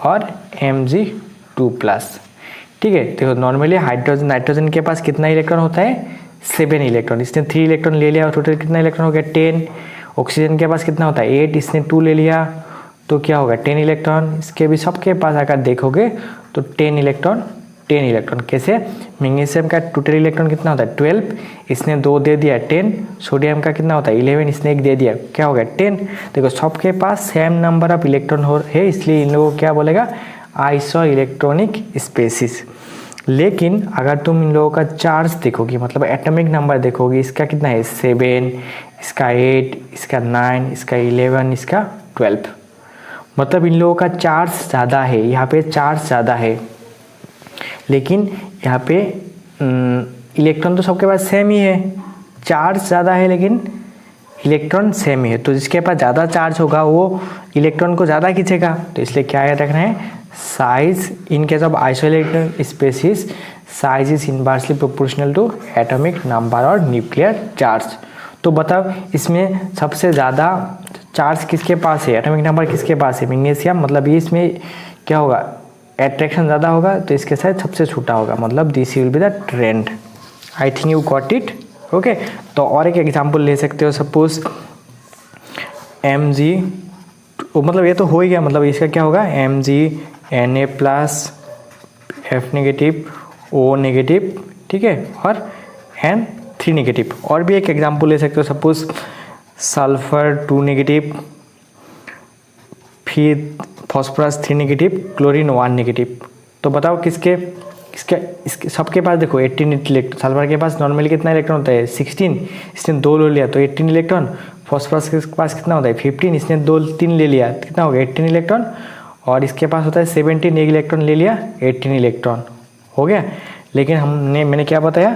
S1: और Mg2+, ठीक है। देखो नॉर्मली हाइड्रोजन, नाइट्रोजन के पास कितना इलेक्ट्रॉन होता है, 7 इलेक्ट्रॉन, इसने 3 इलेक्ट्रॉन ले लिया और टोटल कितना इलेक्ट्रॉन हो गया, 10। ऑक्सीजन के पास कितना होता है, 8, इसने 2 ले लिया तो क्या होगा, 10 इलेक्ट्रॉन। इसके भी सबके पास अगर देखोगे तो 10 इलेक्ट्रॉन, 10 इलेक्ट्रॉन। कैसे, मैग्नीशियम का टोटल इलेक्ट्रॉन कितना होता है, 12, इसने 2 दे दिया, 10। सोडियम का कितना होता है, 11, इसने 1 दे दिया, क्या हो गया, 10। देखो सबके पास सेम नंबर ऑफ इलेक्ट्रॉन है, इसलिए इन लोगों को क्या बोलेगा, आइसो इलेक्ट्रॉनिक स्पेसिस। लेकिन अगर तुम इन लोगों का चार्ज देखोगी, मतलब एटॉमिक नंबर देखोगी, इसका कितना है, 7, इसका 8, इसका 9, इसका 11, इसका 12, मतलब इन लोगों का चार्ज ज़्यादा है, यहाँ पे चार्ज ज़्यादा है, लेकिन यहाँ पे इलेक्ट्रॉन तो सबके पास सेम ही है, चार्ज ज़्यादा है लेकिन इलेक्ट्रॉन सेम है, तो जिसके पास ज़्यादा चार्ज होगा वो इलेक्ट्रॉन को ज़्यादा खींचेगा, तो इसलिए क्या याद रखना है, size in case of isolated species size is inversely proportional to atomic number और न्यूक्लियर चार्ज। तो बताओ इसमें सबसे ज़्यादा चार्ज किसके पास है, एटॉमिक नंबर किसके पास है, मैग्नीशियम, मतलब ये इसमें क्या होगा, एट्रैक्शन ज़्यादा होगा, तो इसके साथ सबसे छोटा होगा, मतलब this will be the trend. I think you got it, okay. तो और एक एग्जांपल ले सकते हो, सपोज Mg, मतलब ये तो हो ही गया, मतलब इसका क्या होगा, Mg Na plus F negative O negative, ठीक है, और N3 नेगेटिव। और भी एक एग्जांपल ले सकते हो, सपोज सल्फर 2 नेगेटिव, फिर फॉस्फोरस 3 नेगेटिव, क्लोरीन 1 नेगेटिव। तो बताओ किसके सबके पास देखो 18 इलेक्ट्रॉन, सल्फर के पास नॉर्मली कितना इलेक्ट्रॉन होता है 16, इसने 2 ले लिया तो 18 इलेक्ट्रॉन, फॉस्फोरस के पास कितना होता है 15, इसने 3 ले लिया, कितना हो गया 18 इलेक्ट्रॉन, और इसके पास होता है 17, एक इलेक्ट्रॉन ले लिया 18 इलेक्ट्रॉन हो गया। लेकिन मैंने क्या बताया,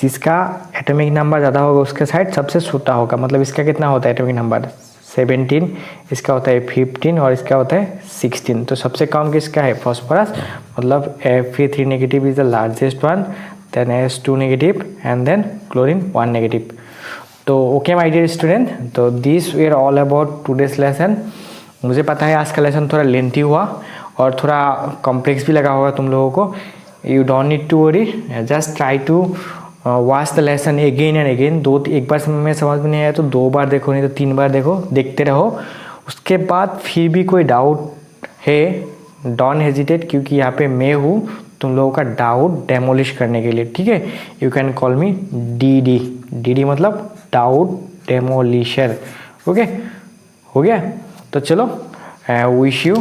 S1: जिसका एटॉमिक नंबर ज़्यादा होगा उसके साइड सबसे छोटा होगा, मतलब इसका कितना होता है एटॉमिक नंबर 17, इसका होता है 15 और इसका होता है 16। तो सबसे कम किसका है फॉस्फोरस, मतलब Fe3 negative is the largest one, then S2 negative and then chlorine 1 negative. तो ओके माय डियर स्टूडेंट, तो this were all about today's lesson. मुझे पता है आज का लेसन थोड़ा लेंथी हुआ और थोड़ा कॉम्प्लेक्स भी लगा होगा तुम लोगों को। You don't need to worry, just try to watch the lesson again and again. एक बार में समझ में नहीं आया तो 2 बार देखो, नहीं तो 3 बार देखो, देखते रहो। उसके बाद फिर भी कोई डाउट है डोंट हेजिटेट, क्योंकि यहाँ पे मैं हूँ तुम लोगों का डाउट डेमोलिश करने के लिए, ठीक है। You can call me D मतलब डाउट डेमोलिशर, ओके। हो गया, तो चलो विश यू